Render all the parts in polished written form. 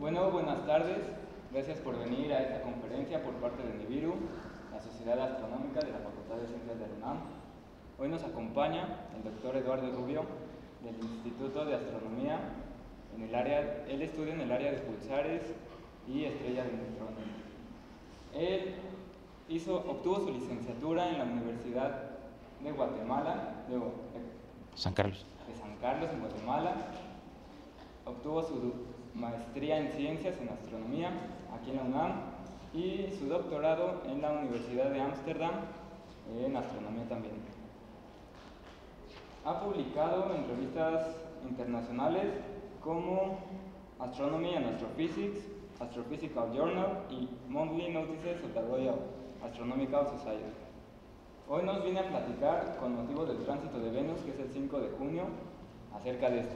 Bueno, buenas tardes. Gracias por venir a esta conferencia por parte de Nibiru, la Sociedad Astronómica de la Facultad de Ciencias de la UNAM. Hoy nos acompaña el doctor Eduardo Rubio, del Instituto de Astronomía. Él estudia en el área de pulsares y estrellas de neutrones. Él obtuvo su licenciatura en la Universidad de Guatemala, San Carlos, en Guatemala. Obtuvo su maestría en ciencias en astronomía aquí en la UNAM y su doctorado en la Universidad de Ámsterdam en astronomía también. Ha publicado en revistas internacionales como Astronomy and Astrophysics, Astrophysical Journal y Monthly Notices of the Royal Astronomical Society. Hoy nos viene a platicar, con motivo del tránsito de Venus, que es el 5 de junio, acerca de esto.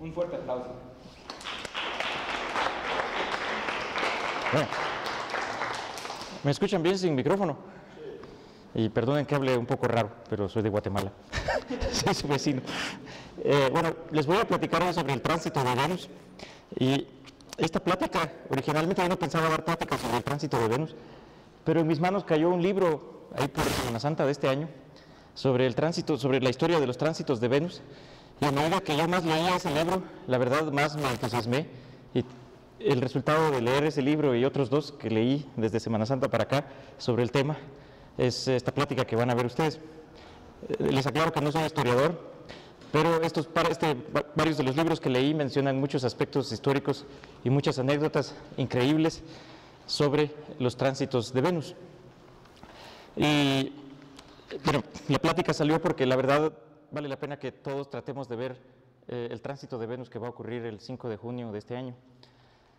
Un fuerte aplauso. Bueno, ¿me escuchan bien sin micrófono? Sí. Y perdonen que hable un poco raro, pero soy de Guatemala. Soy su vecino. Bueno, les voy a platicar hoy sobre el tránsito de Venus. Y esta plática, originalmente yo no pensaba dar pláticas sobre el tránsito de Venus, pero en mis manos cayó un libro, ahí por Semana Santa de este año, sobre el tránsito, sobre la historia de los tránsitos de Venus. Y a medida que yo más leía ese libro, la verdad más me entusiasmé. Y el resultado de leer ese libro y otros dos que leí desde Semana Santa para acá sobre el tema es esta plática que van a ver ustedes. Les aclaro que no soy historiador, pero varios de los libros que leí mencionan muchos aspectos históricos y muchas anécdotas increíbles sobre los tránsitos de Venus. Y bueno, la plática salió porque la verdad vale la pena que todos tratemos de ver el tránsito de Venus que va a ocurrir el 5 de junio de este año.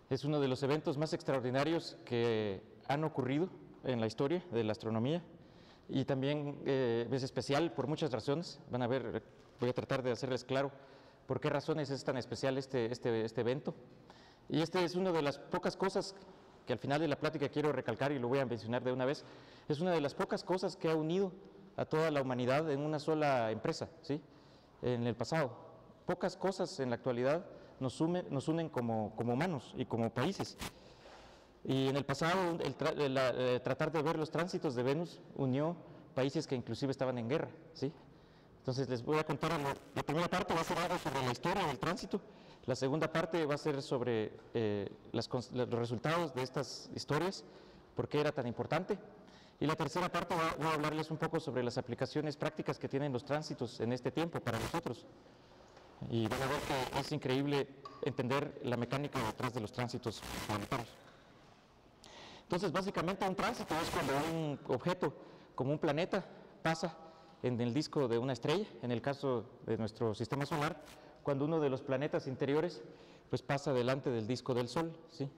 Es uno de los eventos más extraordinarios que han ocurrido en la historia de la astronomía y también es especial por muchas razones. Van a ver, voy a tratar de hacerles claro por qué razones es tan especial este evento. Y este es una de las pocas cosas que al final de la plática quiero recalcar y lo voy a mencionar de una vez. Es una de las pocas cosas que ha unido a toda la humanidad en una sola empresa, ¿sí? En el pasado. Pocas cosas en la actualidad nos unen como humanos y como países. Y en el pasado, tratar de ver los tránsitos de Venus unió países que inclusive estaban en guerra, ¿sí? Entonces les voy a contar, la primera parte va a ser algo sobre la historia del tránsito, la segunda parte va a ser sobre los resultados de estas historias, por qué era tan importante, y la tercera parte voy a hablarles un poco sobre las aplicaciones prácticas que tienen los tránsitos en este tiempo para nosotros. Y van a ver que es increíble entender la mecánica detrás de los tránsitos planetarios. Entonces, básicamente un tránsito es cuando un objeto, como un planeta, pasa en el disco de una estrella, en el caso de nuestro sistema solar, cuando uno de los planetas interiores pues pasa delante del disco del Sol, ¿sí?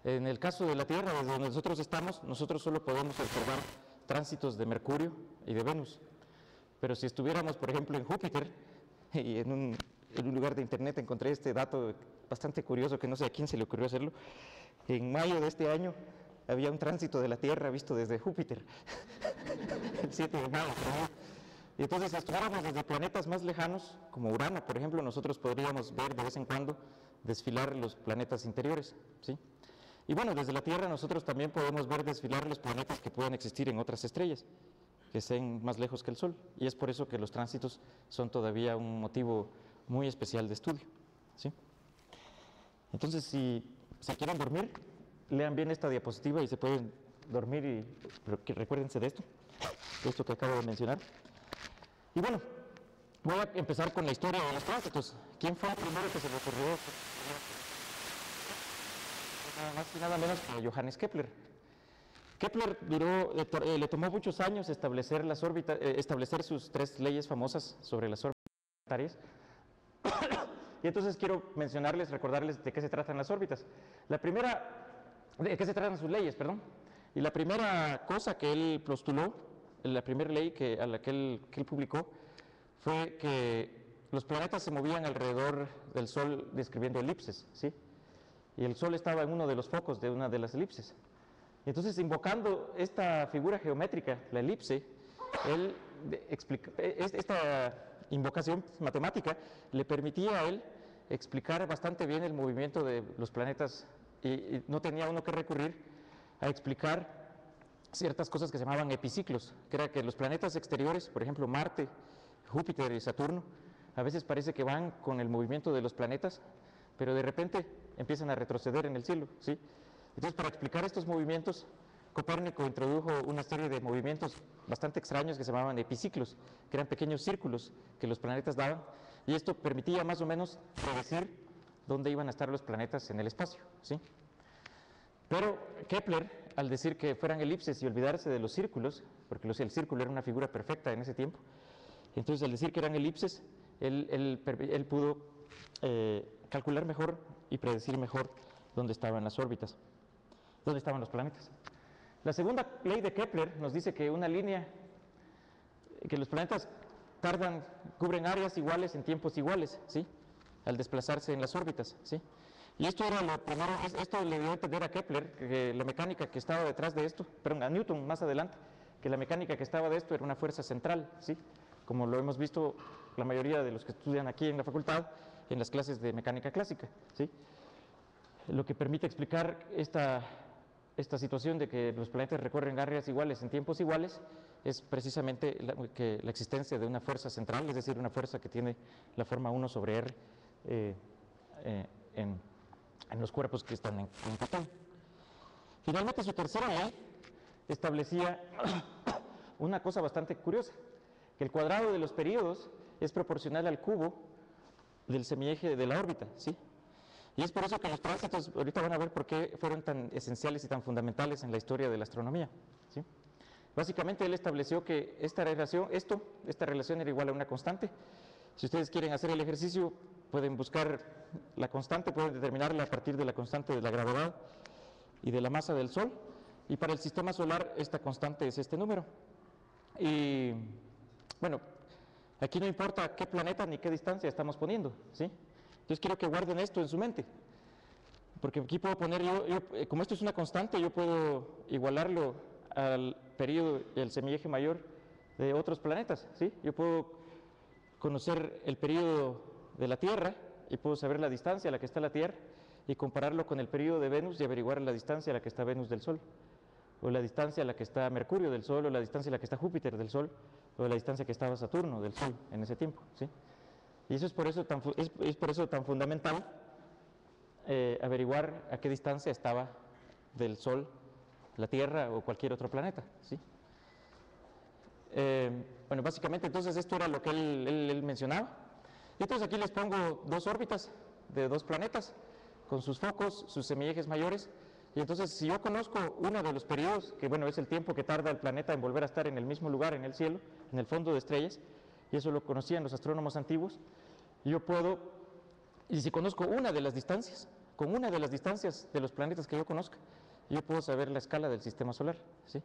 En el caso de la Tierra, desde donde nosotros estamos, nosotros solo podemos observar tránsitos de Mercurio y de Venus. Pero si estuviéramos, por ejemplo, en Júpiter, y en un lugar de internet encontré este dato bastante curioso que no sé a quién se le ocurrió hacerlo. En mayo de este año había un tránsito de la Tierra visto desde Júpiter, el 7 de mayo. Y entonces, si estuviéramos desde planetas más lejanos, como Urano, por ejemplo, nosotros podríamos ver de vez en cuando desfilar los planetas interiores, ¿sí? Y bueno, desde la Tierra nosotros también podemos ver desfilar los planetas que puedan existir en otras estrellas, que estén más lejos que el Sol, y es por eso que los tránsitos son todavía un motivo muy especial de estudio, ¿sí? Entonces, si se quieren dormir, lean bien esta diapositiva y se pueden dormir, pero recuérdense de esto que acabo de mencionar. Y bueno, voy a empezar con la historia de los tránsitos. ¿Quién fue el primero que se le ocurrió? Nada más y nada menos que Johannes Kepler. Kepler le tomó muchos años establecer sus tres leyes famosas sobre las órbitas planetarias. Y entonces quiero recordarles de qué se tratan las órbitas. De qué se tratan sus leyes, perdón. Y la primera cosa que él postuló, la primera ley a la que él publicó, fue que los planetas se movían alrededor del Sol describiendo elipses, ¿sí? Y el Sol estaba en uno de los focos de una de las elipses. Y entonces, invocando esta figura geométrica, la elipse, esta invocación matemática le permitía a él explicar bastante bien el movimiento de los planetas y no tenía uno que recurrir a explicar ciertas cosas que se llamaban epiciclos, que era que los planetas exteriores, por ejemplo Marte, Júpiter y Saturno, a veces parece que van con el movimiento de los planetas, pero de repente empiezan a retroceder en el cielo, ¿sí? Entonces, para explicar estos movimientos, Copérnico introdujo una serie de movimientos bastante extraños que se llamaban epiciclos, que eran pequeños círculos que los planetas daban, y esto permitía más o menos predecir dónde iban a estar los planetas en el espacio, ¿sí? Pero Kepler, al decir que fueran elipses y olvidarse de los círculos, porque el círculo era una figura perfecta en ese tiempo, entonces al decir que eran elipses, él pudo calcular mejor y predecir mejor dónde estaban las órbitas, dónde estaban los planetas. La segunda ley de Kepler nos dice que una línea, que los planetas cubren áreas iguales en tiempos iguales, ¿sí? Al desplazarse en las órbitas, ¿sí? Y esto era lo primero, esto le dio a entender a Kepler que la mecánica que estaba detrás de esto, perdón, a Newton más adelante, que la mecánica que estaba de esto era una fuerza central, ¿sí? Como lo hemos visto la mayoría de los que estudian aquí en la facultad en las clases de mecánica clásica, ¿sí? Lo que permite explicar esta situación de que los planetas recorren áreas iguales en tiempos iguales es precisamente la existencia de una fuerza central, es decir, una fuerza que tiene la forma 1 sobre R en los cuerpos que están en Plutón. Finalmente, su tercera ley establecía una cosa bastante curiosa, que el cuadrado de los períodos es proporcional al cubo del semieje de la órbita, ¿sí? Y es por eso que los tránsitos, ahorita van a ver por qué fueron tan esenciales y tan fundamentales en la historia de la astronomía, ¿sí? Básicamente él estableció que esta relación era igual a una constante. Si ustedes quieren hacer el ejercicio, pueden buscar la constante, pueden determinarla a partir de la constante de la gravedad y de la masa del Sol, y para el sistema solar esta constante es este número. Y bueno, aquí no importa qué planeta ni qué distancia estamos poniendo, ¿sí? Entonces quiero que guarden esto en su mente, porque aquí puedo poner como esto es una constante, yo puedo igualarlo al periodo y al semieje mayor de otros planetas, ¿sí? Yo puedo conocer el periodo de la Tierra y puedo saber la distancia a la que está la Tierra y compararlo con el periodo de Venus y averiguar la distancia a la que está Venus del Sol, o la distancia a la que está Mercurio del Sol, o la distancia a la que está Júpiter del Sol, o la distancia que estaba Saturno del Sol en ese tiempo, ¿sí? Y eso es por eso tan fundamental averiguar a qué distancia estaba del Sol, la Tierra o cualquier otro planeta, ¿sí? Bueno, básicamente entonces esto era lo que él mencionaba. Y entonces aquí les pongo dos órbitas de dos planetas con sus focos, sus semiejes mayores. Y entonces si yo conozco uno de los periodos, que bueno es el tiempo que tarda el planeta en volver a estar en el mismo lugar en el cielo, en el fondo de estrellas, y eso lo conocían los astrónomos antiguos, yo puedo, y si conozco una de las distancias, con una de las distancias de los planetas que yo conozca, yo puedo saber la escala del sistema solar, ¿sí?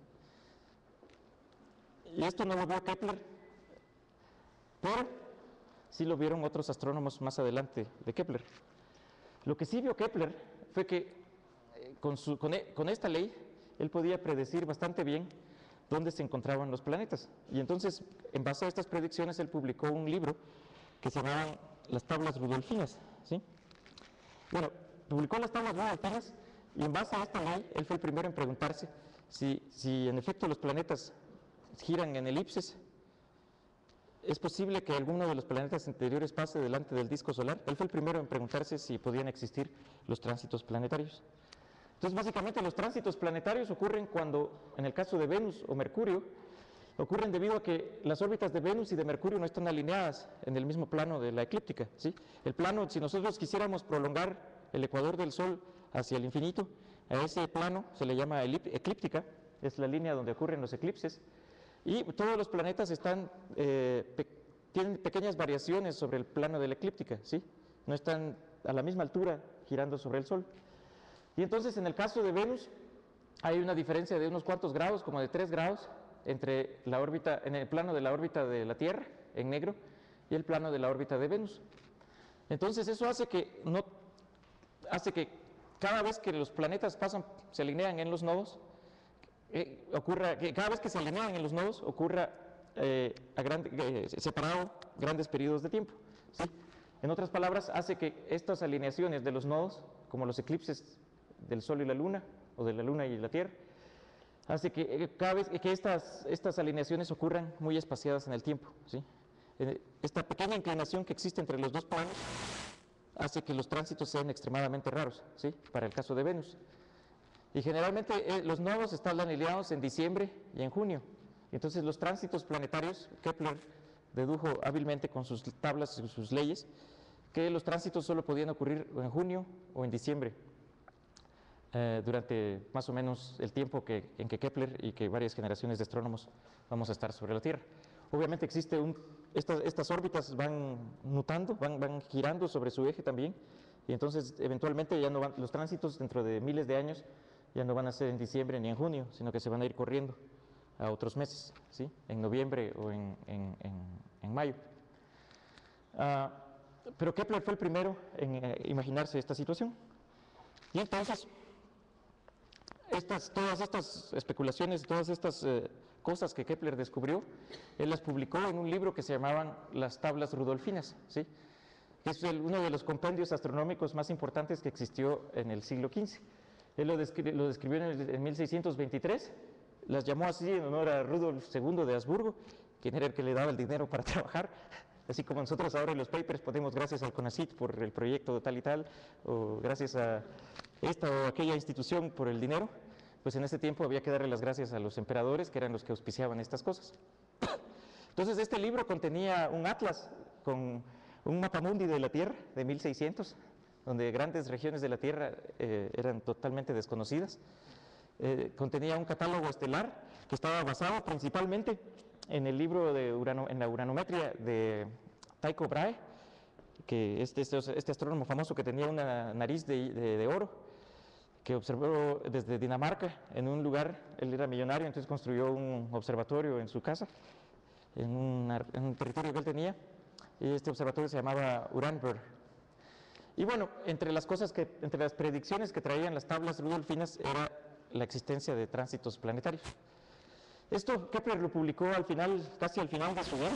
Y esto no lo vio Kepler, pero sí lo vieron otros astrónomos más adelante de Kepler. Lo que sí vio Kepler fue que con esta ley él podía predecir bastante bien dónde se encontraban los planetas. Y entonces, en base a estas predicciones, él publicó un libro que se llamaban Las Tablas Rudolfinas, ¿sí? Bueno, publicó las Tablas Rudolfinas y en base a esta ley, él fue el primero en preguntarse si en efecto los planetas giran en elipses. ¿Es posible que alguno de los planetas interiores pase delante del disco solar? Él fue el primero en preguntarse si podían existir los tránsitos planetarios. Entonces, básicamente, los tránsitos planetarios ocurren cuando, en el caso de Venus o Mercurio, ocurren debido a que las órbitas de Venus y de Mercurio no están alineadas en el mismo plano de la eclíptica, ¿sí? El plano, si nosotros quisiéramos prolongar el ecuador del Sol hacia el infinito, a ese plano se le llama eclíptica, es la línea donde ocurren los eclipses, y todos los planetas tienen pequeñas variaciones sobre el plano de la eclíptica, ¿sí? No están a la misma altura girando sobre el Sol. Y entonces en el caso de Venus hay una diferencia de unos cuantos grados, como de 3 grados, entre la órbita, en el plano de la órbita de la Tierra, en negro, y el plano de la órbita de Venus. Entonces eso hace que cada vez que los planetas se alinean en los nodos, cada vez que se alinean en los nodos ocurra separado grandes periodos de tiempo, ¿sí? En otras palabras, hace que estas alineaciones de los nodos, como los eclipses del Sol y la Luna, o de la Luna y la Tierra, hace que cada vez que estas alineaciones ocurran muy espaciadas en el tiempo, ¿sí? Esta pequeña inclinación que existe entre los dos planos hace que los tránsitos sean extremadamente raros, ¿sí? Para el caso de Venus. Y generalmente los nodos están alineados en diciembre y en junio. Entonces los tránsitos planetarios, Kepler dedujo hábilmente con sus tablas y sus leyes que los tránsitos solo podían ocurrir en junio o en diciembre, durante más o menos el tiempo en que Kepler y que varias generaciones de astrónomos vamos a estar sobre la Tierra. Obviamente estas órbitas van mutando, van girando sobre su eje también, y entonces eventualmente ya no los tránsitos dentro de miles de años ya no van a ser en diciembre ni en junio, sino que se van a ir corriendo a otros meses, ¿sí? En noviembre o en mayo. Pero Kepler fue el primero en imaginarse esta situación. Y entonces, todas estas especulaciones, todas estas cosas que Kepler descubrió, él las publicó en un libro que se llamaban Las Tablas Rudolfinas, ¿sí? Que es uno de los compendios astronómicos más importantes que existió en el siglo XV. Él lo describió en 1623, las llamó así en honor a Rudolf II de Habsburgo, quien era el que le daba el dinero para trabajar. Así como nosotros ahora en los papers ponemos gracias al CONACYT por el proyecto tal y tal, o gracias a esta o aquella institución por el dinero, pues en ese tiempo había que darle las gracias a los emperadores, que eran los que auspiciaban estas cosas. Entonces este libro contenía un atlas con un mapamundi de la Tierra de 1600, donde grandes regiones de la Tierra eran totalmente desconocidas. Contenía un catálogo estelar que estaba basado principalmente en el libro en la uranometría de Tycho Brahe, que este astrónomo famoso que tenía una nariz de oro, que observó desde Dinamarca en un lugar. Él era millonario, entonces construyó un observatorio en su casa, en un territorio que él tenía, y este observatorio se llamaba Uranbörd. Y bueno, entre las predicciones que traían las tablas rudolfinas era la existencia de tránsitos planetarios. Esto Kepler lo publicó casi al final de su vida.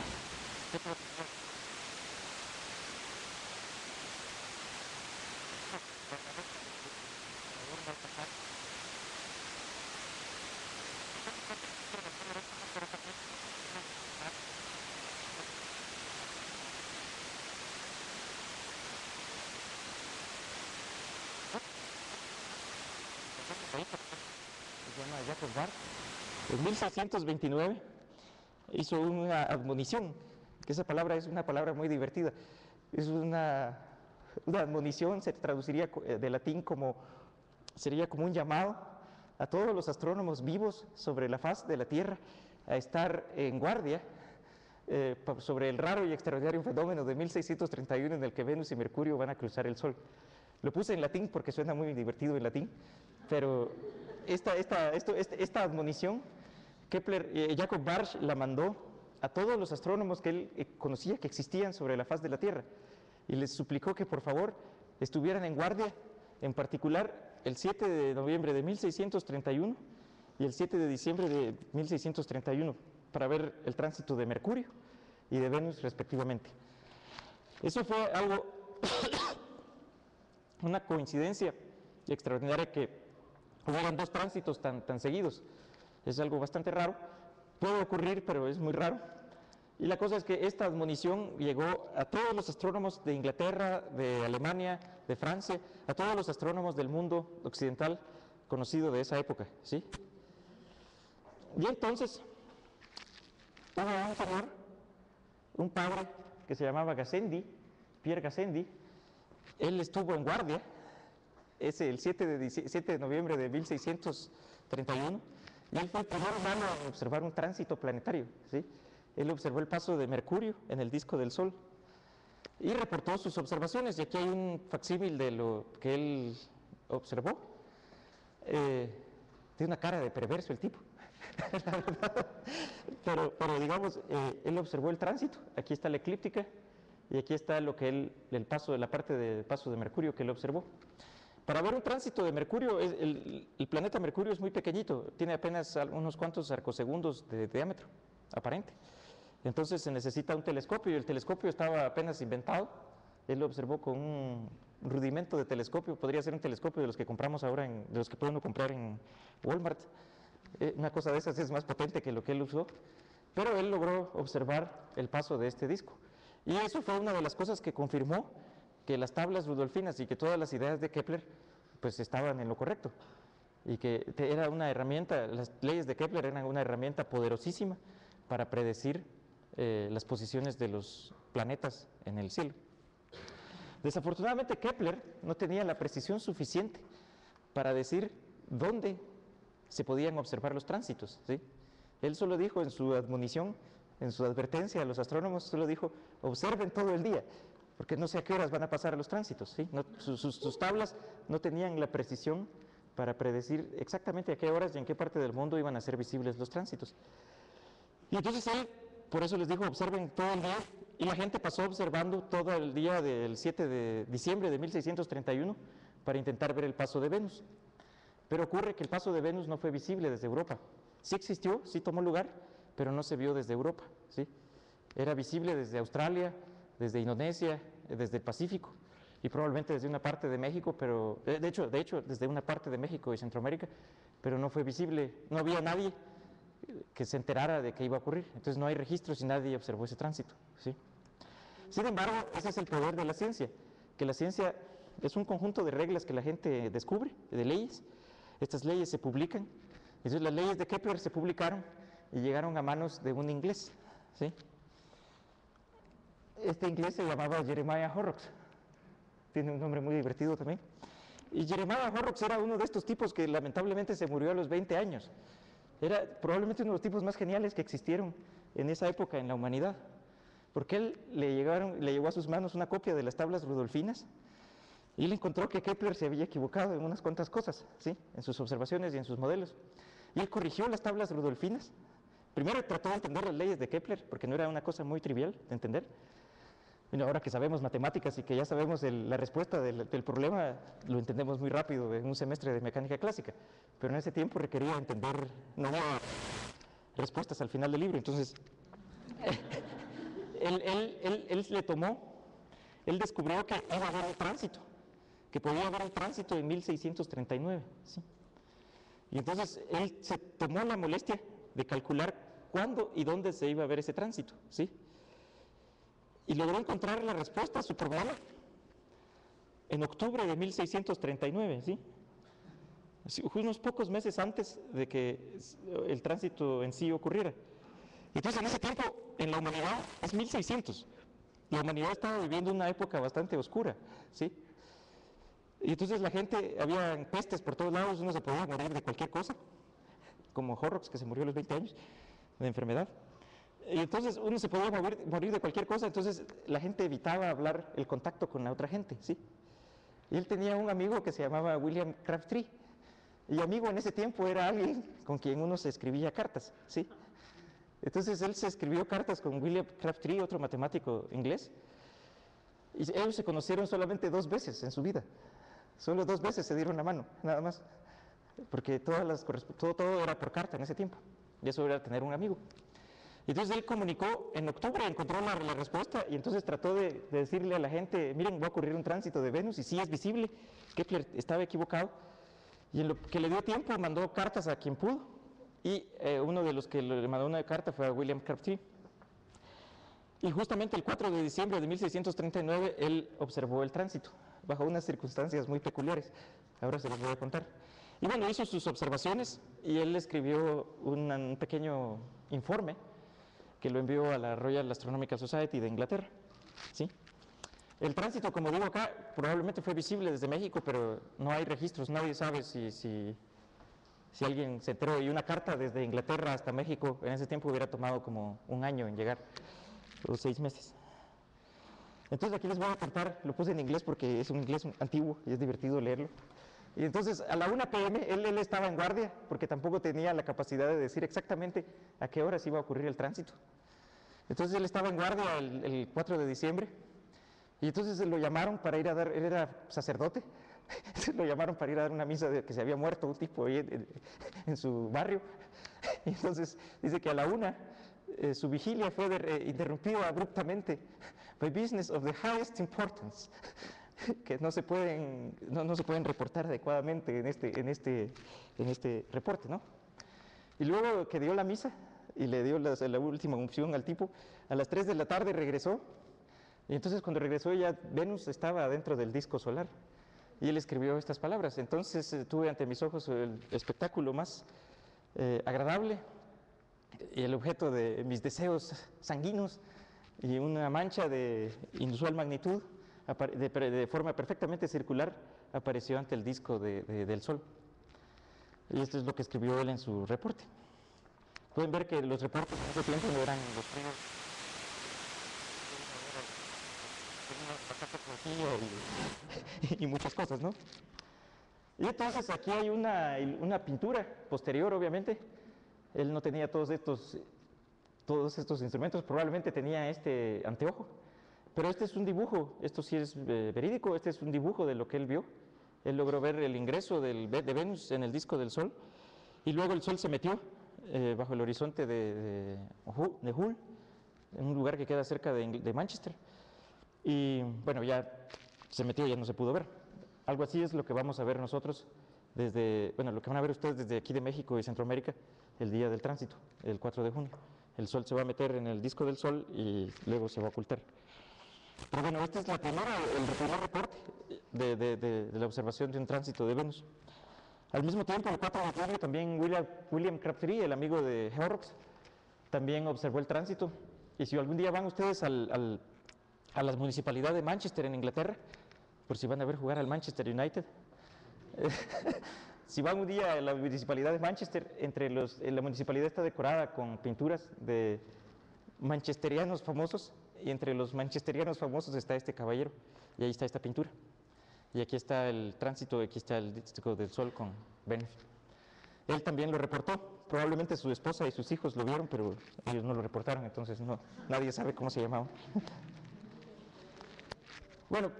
Se llama Jacob Barth. En 1629 hizo una admonición, que esa palabra es una palabra muy divertida. Es una admonición, se traduciría de latín sería como un llamado a todos los astrónomos vivos sobre la faz de la Tierra a estar en guardia sobre el raro y extraordinario fenómeno de 1631 en el que Venus y Mercurio van a cruzar el Sol. Lo puse en latín porque suena muy divertido en latín, pero esta admonición, Jacob Barth la mandó a todos los astrónomos que él conocía que existían sobre la faz de la Tierra, y les suplicó que por favor estuvieran en guardia, en particular el 7 de noviembre de 1631 y el 7 de diciembre de 1631, para ver el tránsito de Mercurio y de Venus respectivamente. Eso fue algo, una coincidencia extraordinaria que hubieran dos tránsitos tan seguidos. Es algo bastante raro, puede ocurrir, pero es muy raro. Y la cosa es que esta admonición llegó a todos los astrónomos de Inglaterra, de Alemania, de Francia, a todos los astrónomos del mundo occidental conocido de esa época, ¿sí? Y entonces hubo un señor, un padre que se llamaba Gassendi, Pierre Gassendi. Él estuvo en guardia el 7 de noviembre de 1631, y él fue el primer humano a observar un tránsito planetario, ¿sí? Él observó el paso de Mercurio en el disco del Sol y reportó sus observaciones, y aquí hay un facsímil de lo que él observó. Tiene una cara de perverso el tipo, pero digamos, él observó el tránsito. Aquí está la eclíptica y aquí está la parte del paso de Mercurio que él observó. Para ver un tránsito de Mercurio, el planeta Mercurio es muy pequeñito, tiene apenas unos cuantos arcosegundos de diámetro aparente. Entonces se necesita un telescopio, y el telescopio estaba apenas inventado. Él lo observó con rudimento de telescopio, podría ser un telescopio de los que compramos ahora, de los que puede uno comprar en Walmart. Una cosa de esas es más potente que lo que él usó, pero él logró observar el paso de este disco. Y eso fue una de las cosas que confirmó que las tablas rudolfinas y que todas las ideas de Kepler pues estaban en lo correcto. Y que era una herramienta, las leyes de Kepler eran una herramienta poderosísima para predecir las posiciones de los planetas en el cielo. Desafortunadamente Kepler no tenía la precisión suficiente para decir dónde se podían observar los tránsitos, ¿sí? Él solo dijo en su admonición, en su advertencia a los astrónomos, solo dijo, observen todo el día, porque no sé a qué horas van a pasar los tránsitos, ¿sí? Sus tablas no tenían la precisión para predecir exactamente a qué horas y en qué parte del mundo iban a ser visibles los tránsitos. Y entonces él, por eso les dijo, observen todo el día, y la gente pasó observando todo el día del 7 de diciembre de 1631 para intentar ver el paso de Venus. Pero ocurre que el paso de Venus no fue visible desde Europa. Sí existió, sí tomó lugar, pero no se vio desde Europa, ¿sí? Era visible desde Australia, desde Indonesia, desde el Pacífico, y probablemente desde una parte de México, pero de hecho desde una parte de México y Centroamérica, pero no fue visible, no había nadie que se enterara de que iba a ocurrir. Entonces no hay registros y nadie observó ese tránsito, ¿sí? Sin embargo, ese es el poder de la ciencia, que la ciencia es un conjunto de reglas que la gente descubre, de leyes. Estas leyes se publican. Entonces las leyes de Kepler se publicaron y llegaron a manos de un inglés, ¿sí? Este inglés se llamaba Jeremiah Horrocks, tiene un nombre muy divertido también. Y Jeremiah Horrocks era uno de estos tipos que lamentablemente se murió a los 20 años. Era probablemente uno de los tipos más geniales que existieron en esa época en la humanidad, porque él le llegó a sus manos una copia de las tablas rudolfinas y él encontró que Kepler se había equivocado en unas cuantas cosas, ¿sí? En sus observaciones y en sus modelos. Y él corrigió las tablas rudolfinas. Primero trató de entender las leyes de Kepler, porque no era una cosa muy trivial de entender. Bueno, ahora que sabemos matemáticas y que ya sabemos la respuesta del problema, lo entendemos muy rápido en un semestre de mecánica clásica. Pero en ese tiempo requería entender, no había respuestas al final del libro. Entonces, él descubrió que iba a haber un tránsito, que podía haber un tránsito en 1639, ¿sí? Y entonces él se tomó la molestia de calcular cuándo y dónde se iba a ver ese tránsito, ¿sí? Y logró encontrar la respuesta a su problema en octubre de 1639, ¿sí? Unos pocos meses antes de que el tránsito en sí ocurriera. Entonces en ese tiempo, en la humanidad, es 1600. La humanidad estaba viviendo una época bastante oscura, ¿sí? Y entonces la gente, había pestes por todos lados, uno se podía morir de cualquier cosa, como Horrocks, que se murió a los 20 años de enfermedad. Y entonces uno se podía morir de cualquier cosa, entonces la gente evitaba hablar el contacto con la otra gente, ¿sí? Y él tenía un amigo que se llamaba William Crabtree, y amigo en ese tiempo era alguien con quien uno se escribía cartas, ¿sí? Entonces él se escribió cartas con William Crabtree, otro matemático inglés, y ellos se conocieron solamente 2 veces en su vida. Solo 2 veces se dieron la mano, nada más, porque todo era por carta en ese tiempo, y eso era tener un amigo. Y entonces él comunicó en octubre, encontró la respuesta, y entonces trató de decirle a la gente, miren, va a ocurrir un tránsito de Venus, y sí es visible, Kepler estaba equivocado, y en lo que le dio tiempo mandó cartas a quien pudo, y uno de los que le mandó una carta fue a William Crabtree. Y justamente el 4 de diciembre de 1639 él observó el tránsito, bajo unas circunstancias muy peculiares. Ahora se los voy a contar. Y bueno, hizo sus observaciones y él escribió un pequeño informe que lo envió a la Royal Astronomical Society de Inglaterra, ¿sí? El tránsito, como digo acá, probablemente fue visible desde México, pero no hay registros, nadie sabe si alguien se enteró. Y una carta desde Inglaterra hasta México en ese tiempo hubiera tomado como 1 año en llegar, o 6 meses. Entonces aquí les voy a contar, lo puse en inglés porque es un inglés antiguo y es divertido leerlo. Y entonces a la 1 p.m. él estaba en guardia porque tampoco tenía la capacidad de decir exactamente a qué horas iba a ocurrir el tránsito. Entonces él estaba en guardia el 4 de diciembre y entonces lo llamaron para ir a dar, él era sacerdote, lo llamaron para ir a dar una misa de que se había muerto un tipo ahí en su barrio. Y entonces dice que a la 1 su vigilia fue interrumpida abruptamente by business of the highest importance. que no se pueden reportar adecuadamente en este reporte, ¿no? Y luego que dio la misa y le dio la última unción al tipo, a las 3 de la tarde regresó, y entonces cuando regresó ya Venus estaba dentro del disco solar, y él escribió estas palabras. Entonces tuve ante mis ojos el espectáculo más agradable, y el objeto de mis deseos sanguíneos, y una mancha de inusual magnitud, de forma perfectamente circular, apareció ante el disco del Sol. Y esto es lo que escribió él en su reporte. Pueden ver que los reportes en ese tiempo no eran los fríos, y muchas cosas, ¿no? Y entonces aquí hay una pintura posterior, obviamente. Él no tenía todos estos instrumentos, probablemente tenía este anteojo, pero este es un dibujo, esto sí es verídico, este es un dibujo de lo que él vio. Él logró ver el ingreso de Venus en el disco del Sol, y luego el Sol se metió bajo el horizonte de Hull, en un lugar que queda cerca de Manchester, y bueno, ya se metió, ya no se pudo ver. Algo así es lo que vamos a ver nosotros lo que van a ver ustedes desde aquí de México y Centroamérica el día del tránsito, el 4 de junio. El Sol se va a meter en el disco del Sol y luego se va a ocultar. Pero bueno, este es el primer reporte de la observación de un tránsito de Venus. Al mismo tiempo, el 4 de junio, también William Crabtree, el amigo de Horrocks, también observó el tránsito. Y si algún día van ustedes a la municipalidad de Manchester, en Inglaterra, por si van a ver jugar al Manchester United, si van un día a la municipalidad de Manchester, la municipalidad está decorada con pinturas de manchesterianos famosos, y entre los manchesterianos famosos está este caballero, y ahí está esta pintura. Y aquí está el tránsito, aquí está el disco del Sol con Venus. Él también lo reportó, probablemente su esposa y sus hijos lo vieron, pero ellos no lo reportaron, entonces nadie sabe cómo se llamaba. Bueno,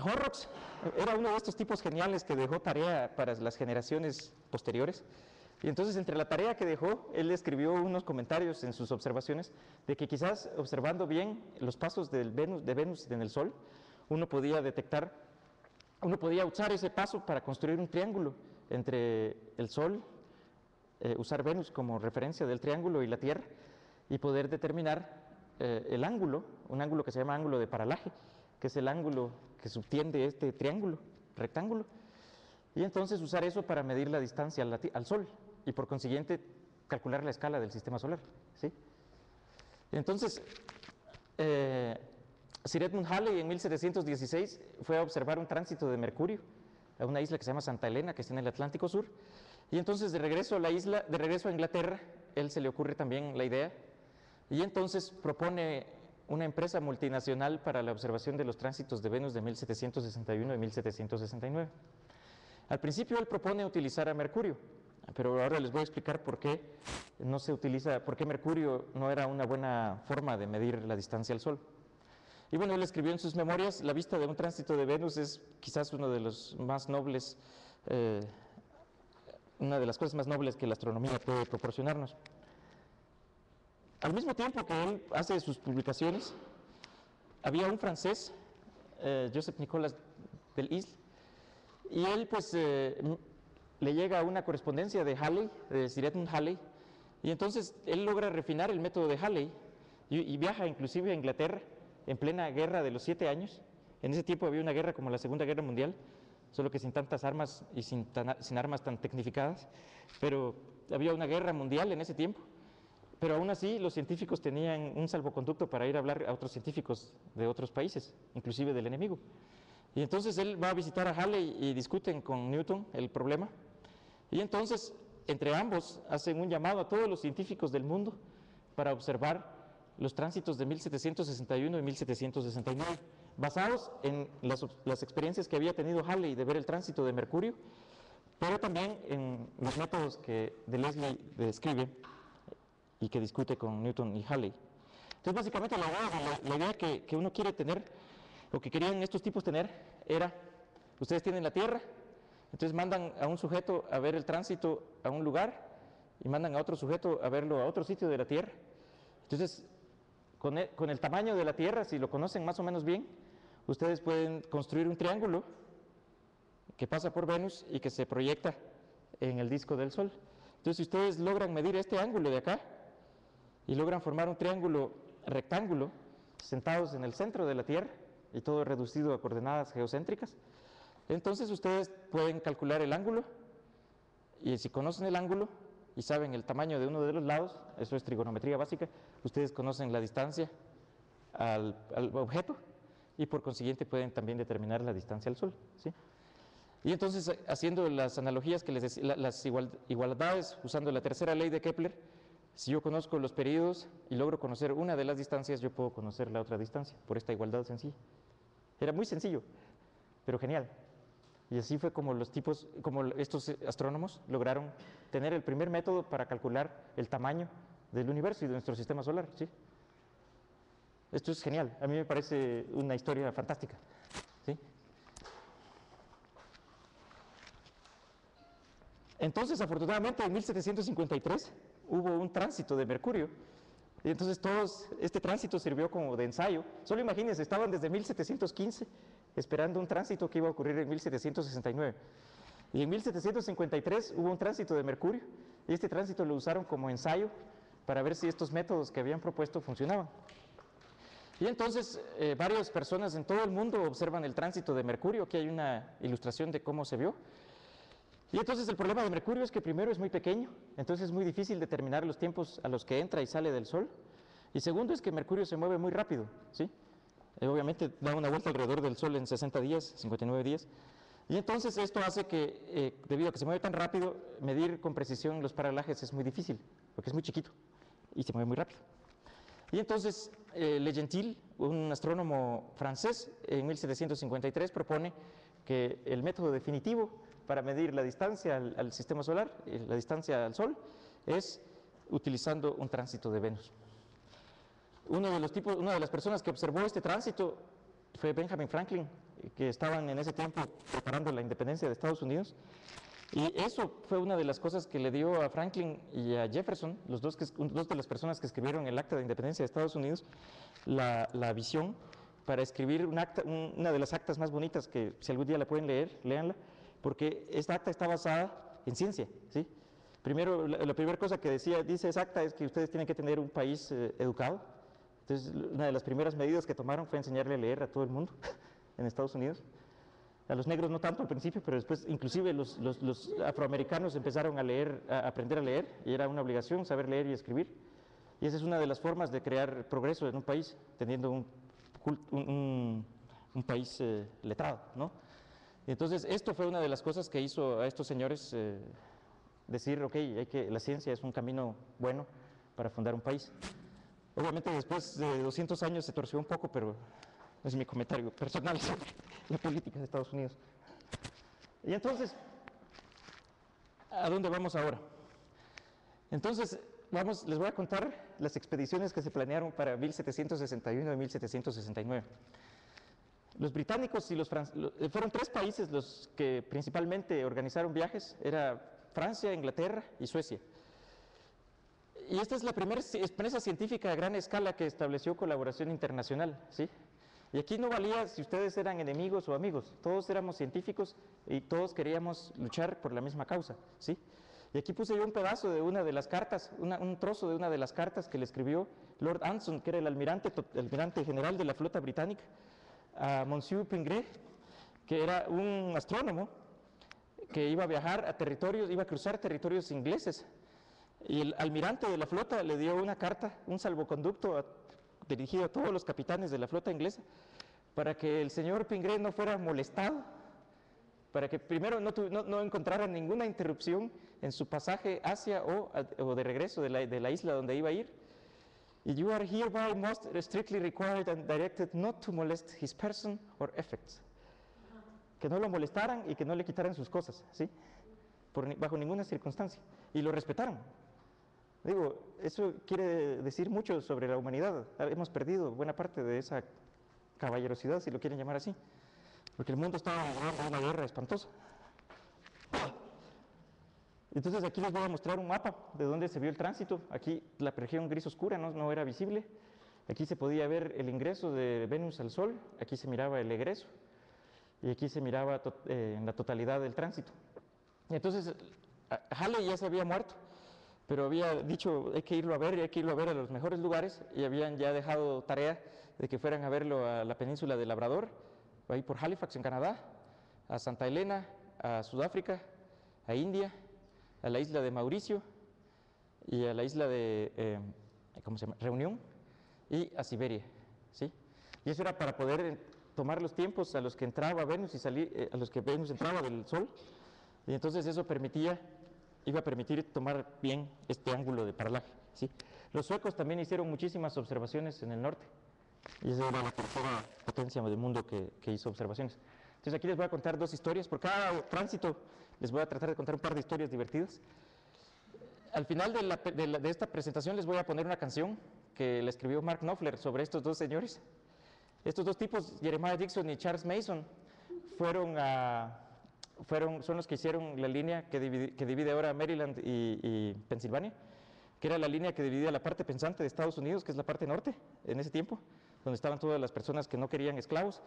Horrocks era uno de estos tipos geniales que dejó tarea para las generaciones posteriores. Y entonces, entre la tarea que dejó, él escribió unos comentarios en sus observaciones de que quizás observando bien los pasos de Venus en el Sol, uno podía usar ese paso para construir un triángulo entre el Sol, usar Venus como referencia del triángulo y la Tierra, y poder determinar el ángulo, un ángulo que se llama ángulo de paralaje, que es el ángulo que subtiende este triángulo, rectángulo, y entonces usar eso para medir la distancia al Sol y por consiguiente calcular la escala del sistema solar, ¿sí? Entonces, Sir Edmund Halley en 1716 fue a observar un tránsito de Mercurio a una isla que se llama Santa Elena, que está en el Atlántico Sur, y entonces de regreso a Inglaterra, él se le ocurre también la idea, y entonces propone una empresa multinacional para la observación de los tránsitos de Venus de 1761 y 1769. Al principio él propone utilizar a Mercurio, pero ahora les voy a explicar por qué Mercurio no era una buena forma de medir la distancia al Sol. Y bueno, él escribió en sus memorias: la vista de un tránsito de Venus es quizás uno de los más nobles, una de las cosas más nobles que la astronomía puede proporcionarnos. Al mismo tiempo que él hace sus publicaciones, había un francés, Joseph Nicolas Delisle, y él pues le llega una correspondencia de Halley, de Sir Edmund Halley, y entonces él logra refinar el método de Halley y viaja inclusive a Inglaterra en plena guerra de los 7 años. En ese tiempo había una guerra como la Segunda Guerra Mundial, solo que sin tantas armas y sin armas tan tecnificadas, pero había una guerra mundial en ese tiempo. Pero aún así los científicos tenían un salvoconducto para ir a hablar a otros científicos de otros países, inclusive del enemigo. Y entonces él va a visitar a Halley y discuten con Newton el problema. Y entonces entre ambos hacen un llamado a todos los científicos del mundo para observar los tránsitos de 1761 y 1769, basados en las experiencias que había tenido Halley de ver el tránsito de Mercurio, pero también en los métodos que Delisle describe y que discute con Newton y Halley. Entonces, básicamente la idea que uno quiere tener, o que querían estos tipos tener, era: ustedes tienen la Tierra, entonces mandan a un sujeto a ver el tránsito a un lugar, y mandan a otro sujeto a verlo a otro sitio de la Tierra. Entonces, con el tamaño de la Tierra, si lo conocen más o menos bien, ustedes pueden construir un triángulo que pasa por Venus y que se proyecta en el disco del Sol. Entonces, si ustedes logran medir este ángulo de acá y logran formar un triángulo rectángulo sentados en el centro de la Tierra y todo reducido a coordenadas geocéntricas, entonces ustedes pueden calcular el ángulo, y si conocen el ángulo y saben el tamaño de uno de los lados, eso es trigonometría básica, ustedes conocen la distancia al objeto y por consiguiente pueden también determinar la distancia al Sol, ¿sí? Y entonces, haciendo las analogías que les decía, las igualdades, usando la tercera ley de Kepler, si yo conozco los períodos y logro conocer una de las distancias, yo puedo conocer la otra distancia, por esta igualdad sencilla. Era muy sencillo, pero genial. Y así fue como estos astrónomos lograron tener el primer método para calcular el tamaño del universo y de nuestro sistema solar, ¿sí? Esto es genial, a mí me parece una historia fantástica, ¿sí? Entonces, afortunadamente, en 1753 hubo un tránsito de Mercurio, y entonces este tránsito sirvió como de ensayo. Solo imagínense, estaban desde 1715 esperando un tránsito que iba a ocurrir en 1769. Y en 1753 hubo un tránsito de Mercurio, y este tránsito lo usaron como ensayo para ver si estos métodos que habían propuesto funcionaban. Y entonces varias personas en todo el mundo observan el tránsito de Mercurio. Aquí hay una ilustración de cómo se vio. Y entonces el problema de Mercurio es que primero es muy pequeño, entonces es muy difícil determinar los tiempos a los que entra y sale del Sol. Y segundo es que Mercurio se mueve muy rápido, ¿sí? Obviamente da una vuelta alrededor del Sol en 60 días, 59 días. Y entonces esto hace que, debido a que se mueve tan rápido, medir con precisión los paralajes es muy difícil, porque es muy chiquito y se mueve muy rápido. Y entonces Le Gentil, un astrónomo francés, en 1753 propone que el método definitivo para medir la distancia al sistema solar, la distancia al Sol, es utilizando un tránsito de Venus. Una de las personas que observó este tránsito fue Benjamin Franklin, que estaban en ese tiempo preparando la independencia de Estados Unidos. Y eso fue una de las cosas que le dio a Franklin y a Jefferson, dos de las personas que escribieron el Acta de Independencia de Estados Unidos, la visión para escribir una de las actas más bonitas que, si algún día la pueden leer, léanla, porque esta acta está basada en ciencia, ¿sí? Primero, la primera cosa que dice esa acta es que ustedes tienen que tener un país educado. Entonces, una de las primeras medidas que tomaron fue enseñarle a leer a todo el mundo en Estados Unidos. A los negros no tanto al principio, pero después inclusive los afroamericanos empezaron a aprender a leer, y era una obligación saber leer y escribir. Y esa es una de las formas de crear progreso en un país, teniendo un país letrado, ¿no? Y entonces esto fue una de las cosas que hizo a estos señores decir, ok, la ciencia es un camino bueno para fundar un país. Obviamente después de 200 años se torció un poco, pero es mi comentario personal sobre la política de Estados Unidos. Y entonces, ¿a dónde vamos ahora? Entonces, les voy a contar las expediciones que se planearon para 1761 y 1769. Los británicos y los franceses, fueron 3 países los que principalmente organizaron viajes, era Francia, Inglaterra y Suecia. Y esta es la primera empresa científica a gran escala que estableció colaboración internacional, ¿sí? Y aquí no valía si ustedes eran enemigos o amigos, todos éramos científicos y todos queríamos luchar por la misma causa, ¿sí? Y aquí puse yo un pedazo de una de las cartas, un trozo de una de las cartas que le escribió Lord Anson, que era el almirante general de la flota británica, a Monsieur Pingré, que era un astrónomo que iba a viajar a iba a cruzar territorios ingleses. Y el almirante de la flota le dio una carta, un salvoconducto dirigido a todos los capitanes de la flota inglesa, para que el señor Pingré no fuera molestado, para que primero no encontrara ninguna interrupción en su pasaje hacia o de regreso de la isla donde iba a ir. Y you are hereby most strictly required and directed not to molest his person or effects. Que no lo molestaran y que no le quitaran sus cosas, ¿sí? Bajo ninguna circunstancia. Y lo respetaron. Digo, eso quiere decir mucho sobre la humanidad. Hemos perdido buena parte de esa caballerosidad, si lo quieren llamar así, porque el mundo estaba en una guerra espantosa. Entonces aquí les voy a mostrar un mapa de dónde se vio el tránsito. Aquí la región gris oscura no era visible, Aquí se podía ver el ingreso de Venus al Sol, aquí se miraba el egreso y aquí se miraba en la totalidad del tránsito. Y entonces Halley ya se había muerto, pero había dicho hay que irlo a ver y hay que irlo a ver a los mejores lugares, y habían ya dejado tarea de que fueran a verlo a la península de Labrador, ahí por Halifax en Canadá, a Santa Helena, a Sudáfrica, a India, a la isla de Mauricio y a la isla de ¿cómo se llama? Reunión, y a Siberia, ¿sí? Y eso era para poder tomar los tiempos a los que entraba Venus y salir, a los que Venus entraba del Sol, y entonces eso iba a permitir tomar bien este ángulo de paralaje, ¿sí? Los suecos también hicieron muchísimas observaciones en el norte, y esa era la tercera potencia del mundo que hizo observaciones. Entonces aquí les voy a contar dos historias, por cada tránsito les voy a tratar de contar un par de historias divertidas. Al final de esta presentación les voy a poner una canción que le escribió Mark Knopfler sobre estos dos señores. Estos dos tipos, Jeremiah Dixon y Charles Mason, son los que hicieron la línea que divide ahora Maryland y Pensilvania, que era la línea que dividía la parte pensante de Estados Unidos, que es la parte norte en ese tiempo, donde estaban todas las personas que no querían esclavos,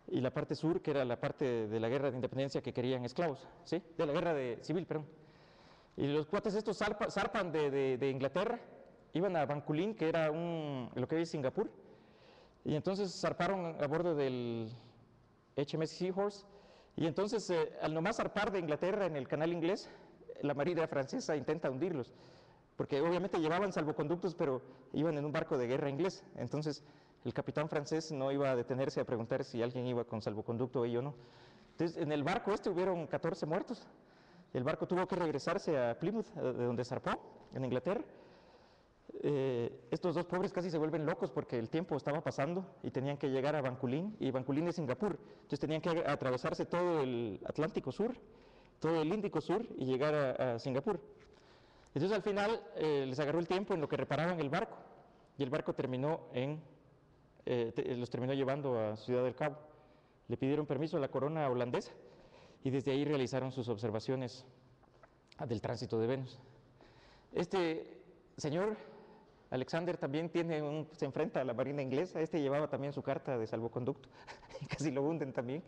y la parte sur, que era la parte de la guerra de independencia que querían esclavos, ¿sí? De la guerra civil, perdón. Y los cuates estos zarpan de Inglaterra, iban a Banculín, que era lo que hoy es Singapur, y entonces zarparon a bordo del HMS Seahorse, y entonces al nomás zarpar de Inglaterra en el canal inglés, la marina francesa intenta hundirlos, porque obviamente llevaban salvoconductos, pero iban en un barco de guerra inglés, entonces el capitán francés no iba a detenerse a preguntar si alguien iba con salvoconducto ahí o no. Entonces en el barco hubieron 14 muertos. El barco tuvo que regresarse a Plymouth, de donde zarpó, en Inglaterra. Estos dos pobres casi se vuelven locos porque el tiempo estaba pasando y tenían que llegar a Banculín, y Banculín es Singapur. Entonces tenían que atravesarse todo el Atlántico Sur, todo el Índico Sur y llegar a Singapur. Entonces al final les agarró el tiempo en lo que reparaban el barco, y el barco los terminó llevando a Ciudad del Cabo. Le pidieron permiso a la corona holandesa y desde ahí realizaron sus observaciones del tránsito de Venus. Este señor, Alexander, también se enfrenta a la marina inglesa. Llevaba también su carta de salvoconducto y casi lo hunden también.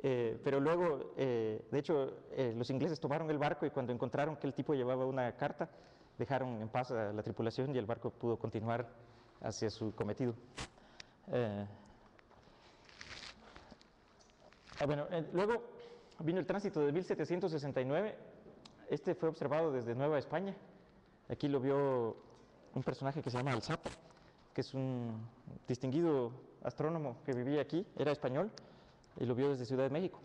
Pero luego, de hecho, los ingleses tomaron el barco, y cuando encontraron que el tipo llevaba una carta, dejaron en paz a la tripulación y el barco pudo continuar hacia su cometido. Luego vino el tránsito de 1769. Este fue observado desde Nueva España. Aquí lo vio un personaje que se llama Alzate, que es un distinguido astrónomo que vivía aquí, era español, y lo vio desde Ciudad de México.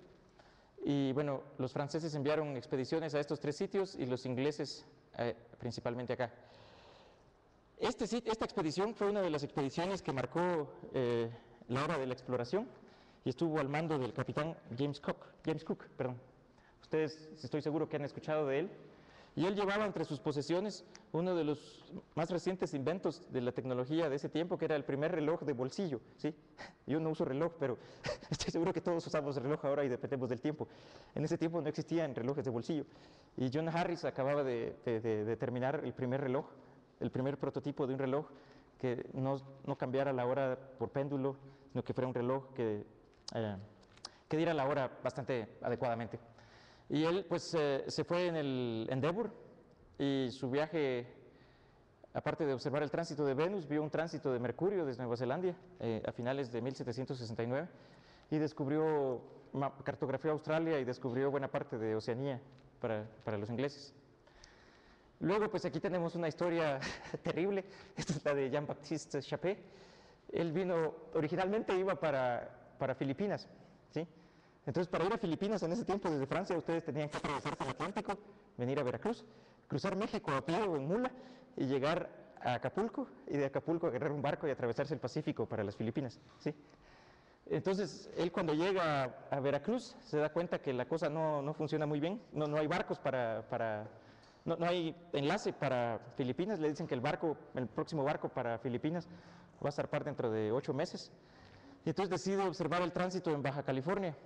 Y bueno, los franceses enviaron expediciones a estos tres sitios y los ingleses principalmente acá. Esta expedición fue una de las expediciones que marcó la hora de la exploración, y estuvo al mando del capitán James Cook. Ustedes, estoy seguro que han escuchado de él. Y él llevaba entre sus posesiones uno de los más recientes inventos de la tecnología de ese tiempo, que era el primer reloj de bolsillo, ¿sí? Yo no uso reloj, pero estoy seguro que todos usamos reloj ahora y dependemos del tiempo. En ese tiempo no existían relojes de bolsillo. Y John Harris acababa de terminar el primer reloj, el primer prototipo de un reloj que no cambiara la hora por péndulo, sino que fuera un reloj que diera la hora bastante adecuadamente. Y él pues se fue en el Endeavour, y su viaje, aparte de observar el tránsito de Venus, vio un tránsito de Mercurio desde Nueva Zelanda a finales de 1769, y cartografió Australia y descubrió buena parte de Oceanía para los ingleses. Luego pues aquí tenemos una historia terrible. Esta es la de Jean-Baptiste Chappé. Él originalmente iba para Filipinas, ¿sí? Entonces, para ir a Filipinas en ese tiempo, desde Francia, ustedes tenían que atravesar el Atlántico, venir a Veracruz, cruzar México a pie o en mula y llegar a Acapulco, y de Acapulco agarrar un barco y atravesarse el Pacífico para las Filipinas, ¿sí? Entonces, él cuando llega a Veracruz se da cuenta que la cosa no funciona muy bien, no hay barcos no hay enlace para Filipinas. Le dicen que el próximo barco para Filipinas va a zarpar dentro de 8 meses. Y entonces decide observar el tránsito en Baja California,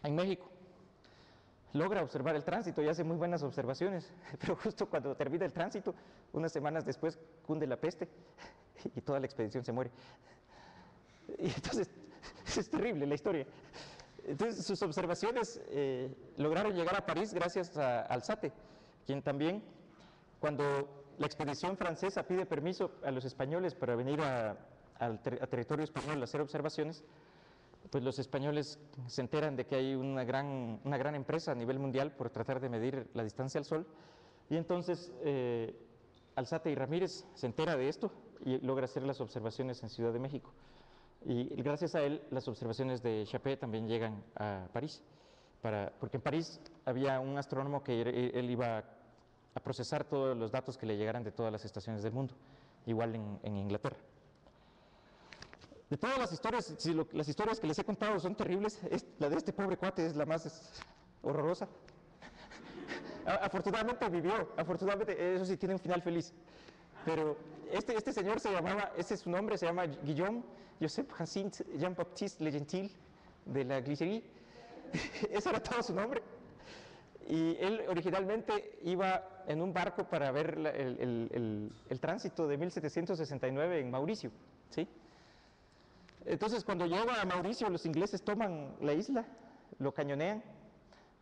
en México. Logra observar el tránsito y hace muy buenas observaciones, pero justo cuando termina el tránsito, unas semanas después, cunde la peste, y toda la expedición se muere. Y entonces, es terrible la historia. Entonces, sus observaciones lograron llegar a París gracias a Alzate, quien también, cuando la expedición francesa pide permiso a los españoles para venir a territorio español a hacer observaciones, pues los españoles se enteran de que hay una gran empresa a nivel mundial por tratar de medir la distancia al Sol, y entonces Alzate y Ramírez se entera de esto y logra hacer las observaciones en Ciudad de México. Y gracias a él, las observaciones de Chappé también llegan a París, porque en París había un astrónomo que él iba a procesar todos los datos que le llegaran de todas las estaciones del mundo, igual en Inglaterra. De todas las historias, si las historias que les he contado son terribles, la de este pobre cuate es la más horrorosa. Afortunadamente vivió, afortunadamente, eso sí, tiene un final feliz. Pero este señor se llamaba, ese es su nombre, se llama Guillaume Joseph Hyacinthe Jean-Baptiste Le Gentil de la Glycérie. Ese era todo su nombre. Y él originalmente iba en un barco para ver el tránsito de 1769 en Mauricio, ¿sí? Entonces, cuando llega a Mauricio, los ingleses toman la isla, lo cañonean,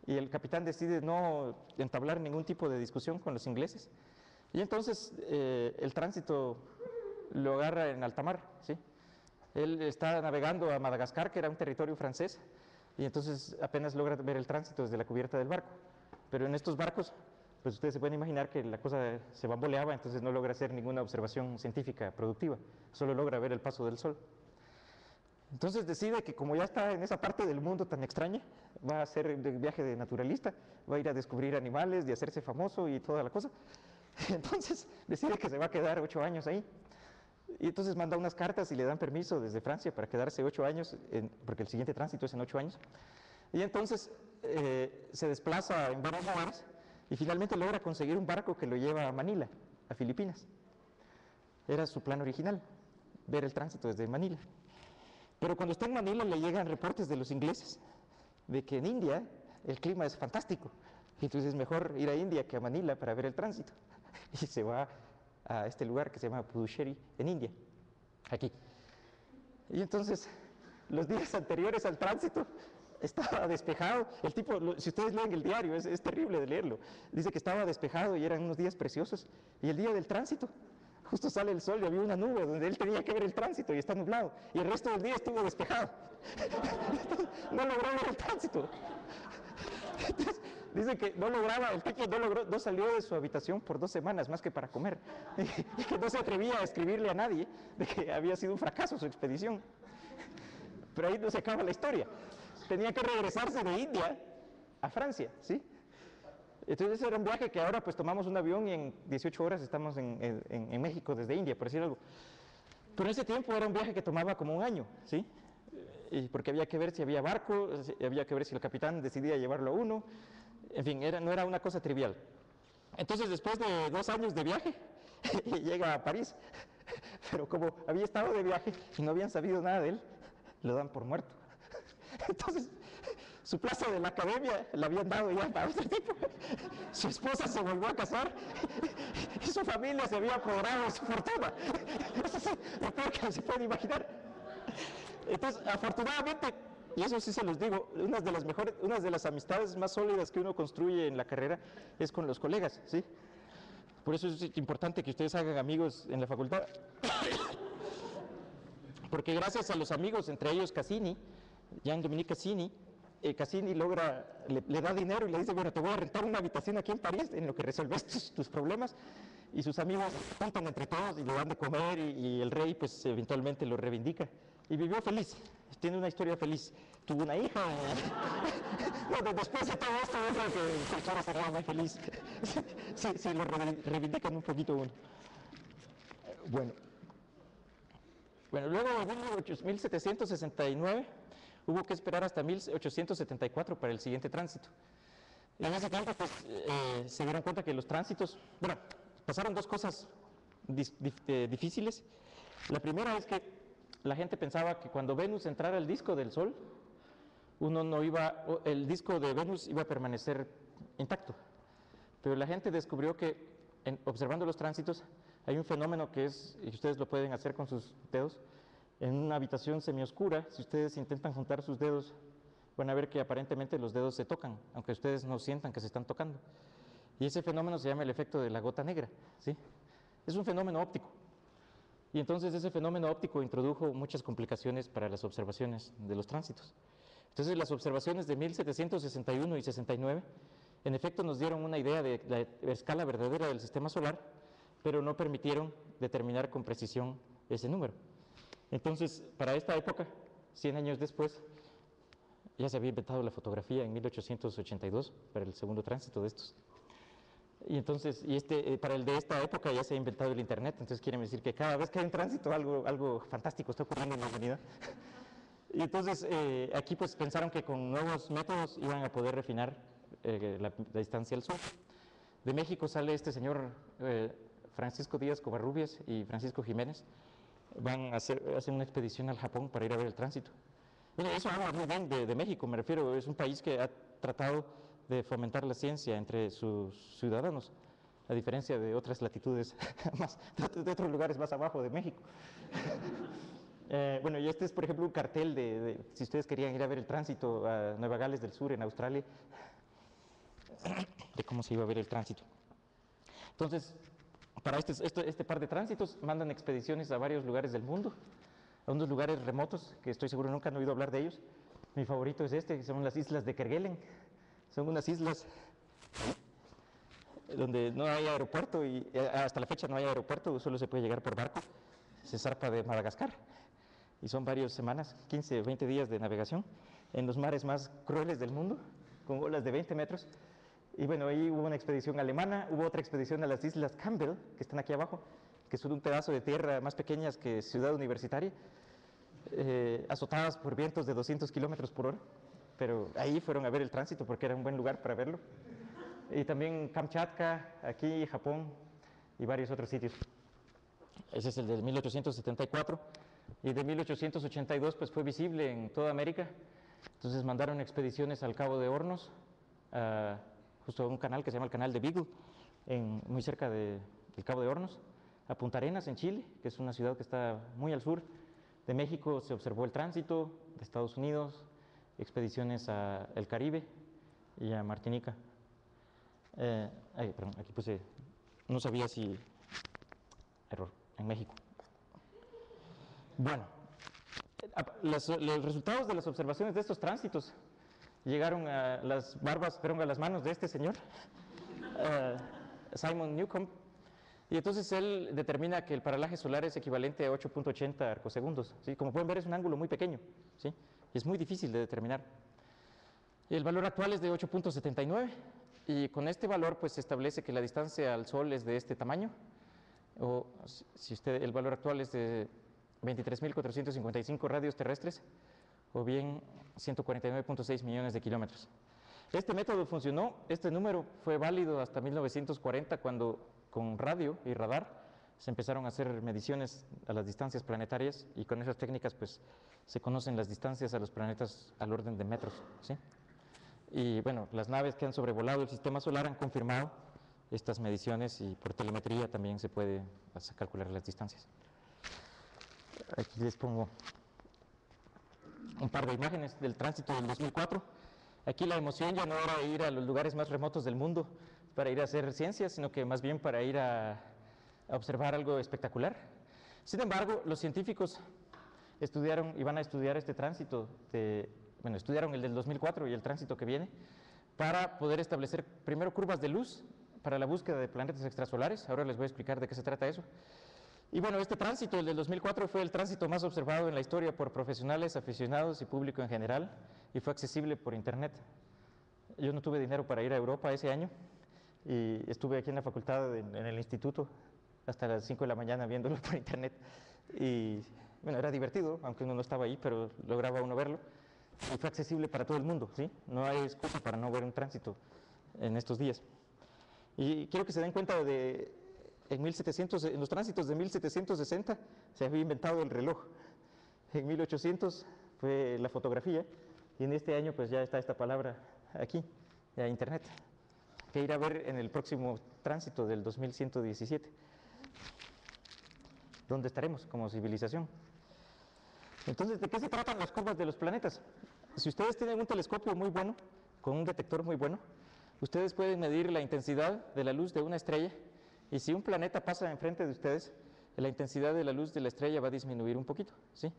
y el capitán decide no entablar ningún tipo de discusión con los ingleses. Y entonces el tránsito lo agarra en alta mar, ¿sí? Él está navegando a Madagascar, que era un territorio francés, y entonces apenas logra ver el tránsito desde la cubierta del barco. Pero en estos barcos, pues ustedes se pueden imaginar que la cosa se bamboleaba, entonces no logra hacer ninguna observación científica productiva, solo logra ver el paso del Sol. Entonces decide que como ya está en esa parte del mundo tan extraña, va a hacer el viaje de naturalista, va a ir a descubrir animales, de hacerse famoso y toda la cosa. Entonces decide que se va a quedar 8 años ahí. Y entonces manda unas cartas y le dan permiso desde Francia para quedarse 8 años, porque el siguiente tránsito es en 8 años. Y entonces se desplaza en varios lugares y finalmente logra conseguir un barco que lo lleva a Manila, a Filipinas. Era su plan original, ver el tránsito desde Manila. Pero cuando está en Manila le llegan reportes de los ingleses de que en India el clima es fantástico. Y entonces es mejor ir a India que a Manila para ver el tránsito. Y se va a este lugar que se llama Puducherry, en India, aquí. Y entonces, los días anteriores al tránsito, estaba despejado. El tipo, si ustedes leen el diario, es terrible de leerlo. Dice que estaba despejado y eran unos días preciosos. Y el día del tránsito, justo sale el sol y había una nube donde él tenía que ver el tránsito y está nublado. Y el resto del día estuvo despejado. No logró ver el tránsito. Entonces, dice que no lograba, el tipo no salió de su habitación por 2 semanas más que para comer. Y que no se atrevía a escribirle a nadie de que había sido un fracaso su expedición. Pero ahí no se acaba la historia. Tenía que regresarse de India a Francia, ¿sí? Entonces era un viaje que ahora pues tomamos un avión y en 18 horas estamos en México desde India, por decir algo. Pero en ese tiempo era un viaje que tomaba como un año, ¿sí? Y porque había que ver si había barco, había que ver si el capitán decidía llevarlo a uno. En fin, no era una cosa trivial. Entonces después de 2 años de viaje, llega a París. Pero como había estado de viaje y no habían sabido nada de él, lo dan por muerto. Entonces, su plaza de la academia la habían dado ya para otro tipo. Su esposa se volvió a casar y su familia se había apoderado de su fortuna. Eso es lo peor que se puede imaginar. Entonces, afortunadamente, y eso sí se los digo, una de las amistades más sólidas que uno construye en la carrera es con los colegas, ¿sí? Por eso es importante que ustedes hagan amigos en la facultad. Porque gracias a los amigos, entre ellos Cassini, Jean-Dominique Cassini, Cassini le da dinero y le dice, bueno, te voy a rentar una habitación aquí en París en lo que resuelves tus problemas. Y sus amigos juntan entre todos y le dan de comer y el rey pues eventualmente lo reivindica. Y vivió feliz, tiene una historia feliz. Tuvo una hija. Bueno, después de todo esto, yo creo que el cara será muy feliz. Sí, lo reivindican un poquito uno. Bueno, luego en 1769 hubo que esperar hasta 1874 para el siguiente tránsito. En ese tiempo pues, se dieron cuenta que los tránsitos, bueno, pasaron 2 cosas difíciles. La primera es que la gente pensaba que cuando Venus entrara al disco del Sol, el disco de Venus iba a permanecer intacto. Pero la gente descubrió que, observando los tránsitos, hay un fenómeno que es, y ustedes lo pueden hacer con sus dedos, en una habitación semioscura, si ustedes intentan juntar sus dedos, van a ver que aparentemente los dedos se tocan, aunque ustedes no sientan que se están tocando. Y ese fenómeno se llama el efecto de la gota negra, ¿sí? Es un fenómeno óptico. Y entonces ese fenómeno óptico introdujo muchas complicaciones para las observaciones de los tránsitos. Entonces las observaciones de 1761 y 69 en efecto nos dieron una idea de la escala verdadera del sistema solar, pero no permitieron determinar con precisión ese número. Entonces, para esta época, 100 años después, ya se había inventado la fotografía en 1882 para el segundo tránsito de estos. Y entonces, para el de esta época ya se ha inventado el Internet, entonces quiere decir que cada vez que hay un tránsito algo fantástico está ocurriendo en la humanidad. Y entonces aquí pues pensaron que con nuevos métodos iban a poder refinar la distancia al Sol. De México sale este señor Francisco Díaz Covarrubias y Francisco Jiménez, van a hacer una expedición al Japón para ir a ver el tránsito. Bueno, eso habla muy bien de México, me refiero, es un país que ha tratado de fomentar la ciencia entre sus ciudadanos, a diferencia de otras latitudes, de otros lugares más abajo de México. Bueno, y este es, por ejemplo, un cartel si ustedes querían ir a ver el tránsito a Nueva Gales del Sur, en Australia, de cómo se iba a ver el tránsito. Entonces, para este par de tránsitos mandan expediciones a varios lugares del mundo, a unos lugares remotos que estoy seguro nunca han oído hablar de ellos. Mi favorito es que son las islas de Kerguelen. Son unas islas donde no hay aeropuerto y hasta la fecha no hay aeropuerto, solo se puede llegar por barco. Se zarpa de Madagascar y son varias semanas, 15 o 20 días de navegación en los mares más crueles del mundo, con olas de 20 metros. Y bueno, ahí hubo una expedición alemana, hubo otra expedición a las islas Campbell, que están aquí abajo, que son un pedazo de tierra más pequeñas que Ciudad Universitaria, azotadas por vientos de 200 kilómetros por hora, pero ahí fueron a ver el tránsito porque era un buen lugar para verlo. Y también Kamchatka, aquí, Japón y varios otros sitios. Ese es el de 1874, y de 1882 pues fue visible en toda América. Entonces mandaron expediciones al Cabo de Hornos, justo a un canal que se llama el Canal de Beagle, muy cerca del Cabo de Hornos, a Punta Arenas en Chile, que es una ciudad que está muy al sur. De México se observó el tránsito, de Estados Unidos, expediciones al Caribe y a Martinica. Perdón, aquí puse, no sabía si, error, en México. Bueno, los resultados de las observaciones de estos tránsitos llegaron a las manos de este señor, Simon Newcomb, y entonces él determina que el paralaje solar es equivalente a 8.80 arcosegundos, ¿sí? Como pueden ver es un ángulo muy pequeño, ¿sí? Y es muy difícil de determinar. El valor actual es de 8.79 y con este valor pues se establece que la distancia al Sol es de este tamaño, o si el valor actual es de 23.455 radios terrestres, o bien 149.6 millones de kilómetros. Este método funcionó, este número fue válido hasta 1940, cuando con radio y radar se empezaron a hacer mediciones a las distancias planetarias, y con esas técnicas pues se conocen las distancias a los planetas al orden de metros, ¿sí? Y bueno, las naves que han sobrevolado el sistema solar han confirmado estas mediciones, y por telemetría también se puede calcular las distancias. Aquí les pongo un par de imágenes del tránsito del 2004. Aquí la emoción ya no era ir a los lugares más remotos del mundo para ir a hacer ciencia, sino que más bien para ir a observar algo espectacular. Sin embargo, los científicos estudiaron y van a estudiar este tránsito, estudiaron el del 2004 y el tránsito que viene, para poder establecer primero curvas de luz para la búsqueda de planetas extrasolares. Ahora les voy a explicar de qué se trata eso. Y bueno, este tránsito, el del 2004, fue el tránsito más observado en la historia por profesionales, aficionados y público en general, y fue accesible por internet. Yo no tuve dinero para ir a Europa ese año, y estuve aquí en la facultad, en el instituto, hasta las 5 de la mañana viéndolo por internet. Y bueno, era divertido, aunque uno no estaba ahí, pero lograba uno verlo. Y fue accesible para todo el mundo, ¿sí? No hay excusa para no ver un tránsito en estos días. Y quiero que se den cuenta en los tránsitos de 1760 se había inventado el reloj. En 1800 fue la fotografía, y en este año pues ya está esta palabra aquí, ya internet, que irá a ver en el próximo tránsito del 2117. dónde estaremos como civilización. Entonces, ¿de qué se tratan las curvas de los planetas? Si ustedes tienen un telescopio muy bueno, con un detector muy bueno, ustedes pueden medir la intensidad de la luz de una estrella, y si un planeta pasa enfrente de ustedes, la intensidad de la luz de la estrella va a disminuir un poquito, ¿sí?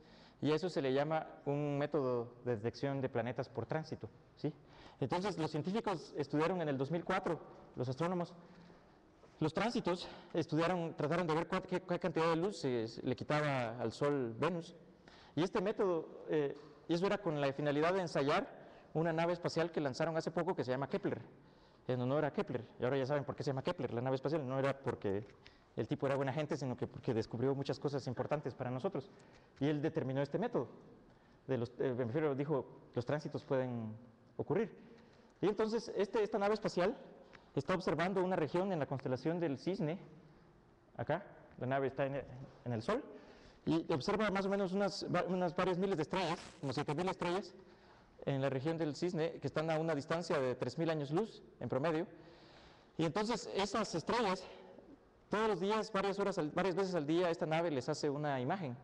Y a eso se le llama un método de detección de planetas por tránsito, ¿sí? Entonces, los científicos estudiaron en el 2004, los astrónomos, los tránsitos, trataron de ver qué cantidad de luz le quitaba al Sol Venus. Y este método, y eso era con la finalidad de ensayar una nave espacial que lanzaron hace poco que se llama Kepler, en honor a Kepler. Y ahora ya saben por qué se llama Kepler, la nave espacial. No era porque el tipo era buena gente, sino que porque descubrió muchas cosas importantes para nosotros. Y él determinó este método. Dijo, los tránsitos pueden ocurrir. Y entonces, esta nave espacial está observando una región en la constelación del Cisne. Acá, la nave está en el Sol. Y observa más o menos unas varias miles de estrellas, como 7.000 estrellas, en la región del Cisne, que están a una distancia de 3.000 años luz en promedio. Y entonces esas estrellas, todos los días, varias veces al día, esta nave les hace una imagen.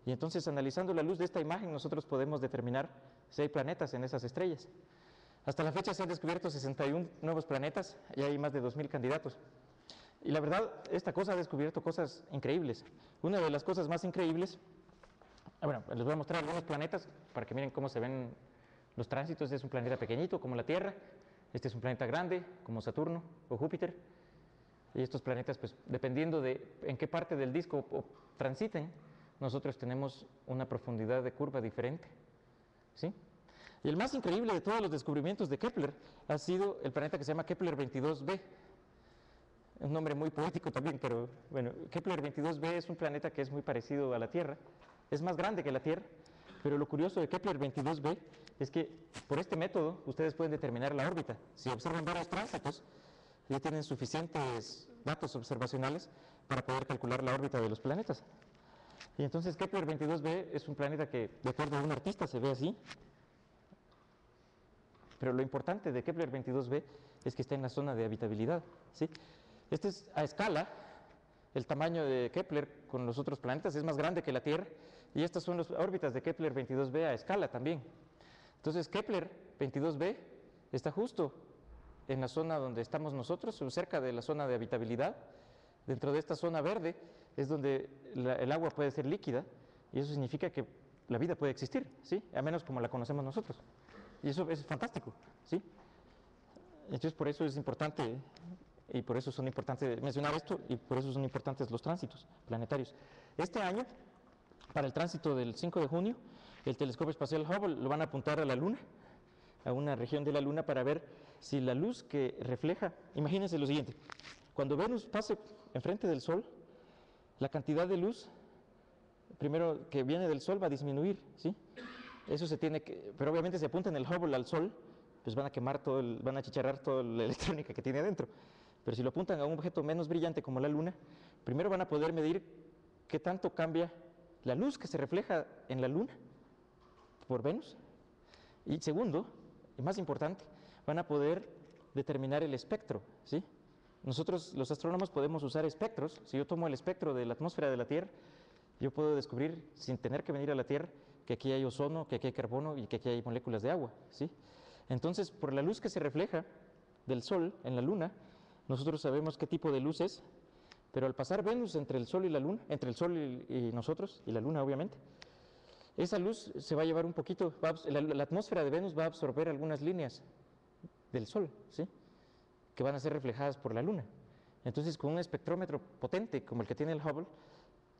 Y entonces, analizando la luz de esta imagen, nosotros podemos determinar si hay planetas en esas estrellas. Hasta la fecha se han descubierto 61 nuevos planetas y hay más de 2.000 candidatos. Y la verdad, esta cosa ha descubierto cosas increíbles. Una de las cosas más increíbles, bueno, les voy a mostrar algunos planetas para que miren cómo se ven los tránsitos. Este es un planeta pequeñito como la Tierra, este es un planeta grande como Saturno o Júpiter. Y estos planetas, pues dependiendo de en qué parte del disco transiten, nosotros tenemos una profundidad de curva diferente, ¿sí? Y el más increíble de todos los descubrimientos de Kepler ha sido el planeta que se llama Kepler 22b. Un nombre muy poético también, pero bueno, Kepler 22b es un planeta que es muy parecido a la Tierra, es más grande que la Tierra, pero lo curioso de Kepler 22b es que por este método ustedes pueden determinar la órbita. Si observan varios tránsitos, ya tienen suficientes datos observacionales para poder calcular la órbita de los planetas. Y entonces Kepler 22b es un planeta que, de acuerdo a un artista, se ve así. Pero lo importante de Kepler 22b es que está en la zona de habitabilidad, ¿sí? Este es a escala, el tamaño de Kepler con los otros planetas es más grande que la Tierra, y estas son las órbitas de Kepler 22b a escala también. Entonces Kepler 22b está justo en la zona donde estamos nosotros, cerca de la zona de habitabilidad. Dentro de esta zona verde es donde el agua puede ser líquida, y eso significa que la vida puede existir, ¿sí? A menos como la conocemos nosotros. Y eso es fantástico, ¿sí? Entonces, por eso es importante, y por eso son importantes mencionar esto, y por eso son importantes los tránsitos planetarios. Este año, para el tránsito del 5 de junio, el telescopio espacial Hubble lo van a apuntar a la Luna, a una región de la Luna, para ver si la luz que refleja, imagínense lo siguiente, cuando Venus pase enfrente del Sol, la cantidad de luz, primero que viene del Sol, va a disminuir, ¿sí? Eso se tiene que, pero obviamente si apuntan el Hubble al Sol, pues van a quemar van a achicharrar toda la electrónica que tiene adentro. Pero si lo apuntan a un objeto menos brillante como la Luna, primero van a poder medir qué tanto cambia la luz que se refleja en la Luna por Venus. Y segundo, y más importante, van a poder determinar el espectro, ¿sí? Nosotros, los astrónomos, podemos usar espectros. Si yo tomo el espectro de la atmósfera de la Tierra, yo puedo descubrir, sin tener que venir a la Tierra, que aquí hay ozono, que aquí hay carbono y que aquí hay moléculas de agua, ¿sí? Entonces, por la luz que se refleja del Sol en la Luna, nosotros sabemos qué tipo de luz es, pero al pasar Venus entre el Sol y la Luna, entre el Sol y nosotros, y la Luna obviamente, esa luz se va a llevar un poquito, la atmósfera de Venus va a absorber algunas líneas del Sol, ¿sí? Que van a ser reflejadas por la Luna. Entonces, con un espectrómetro potente como el que tiene el Hubble,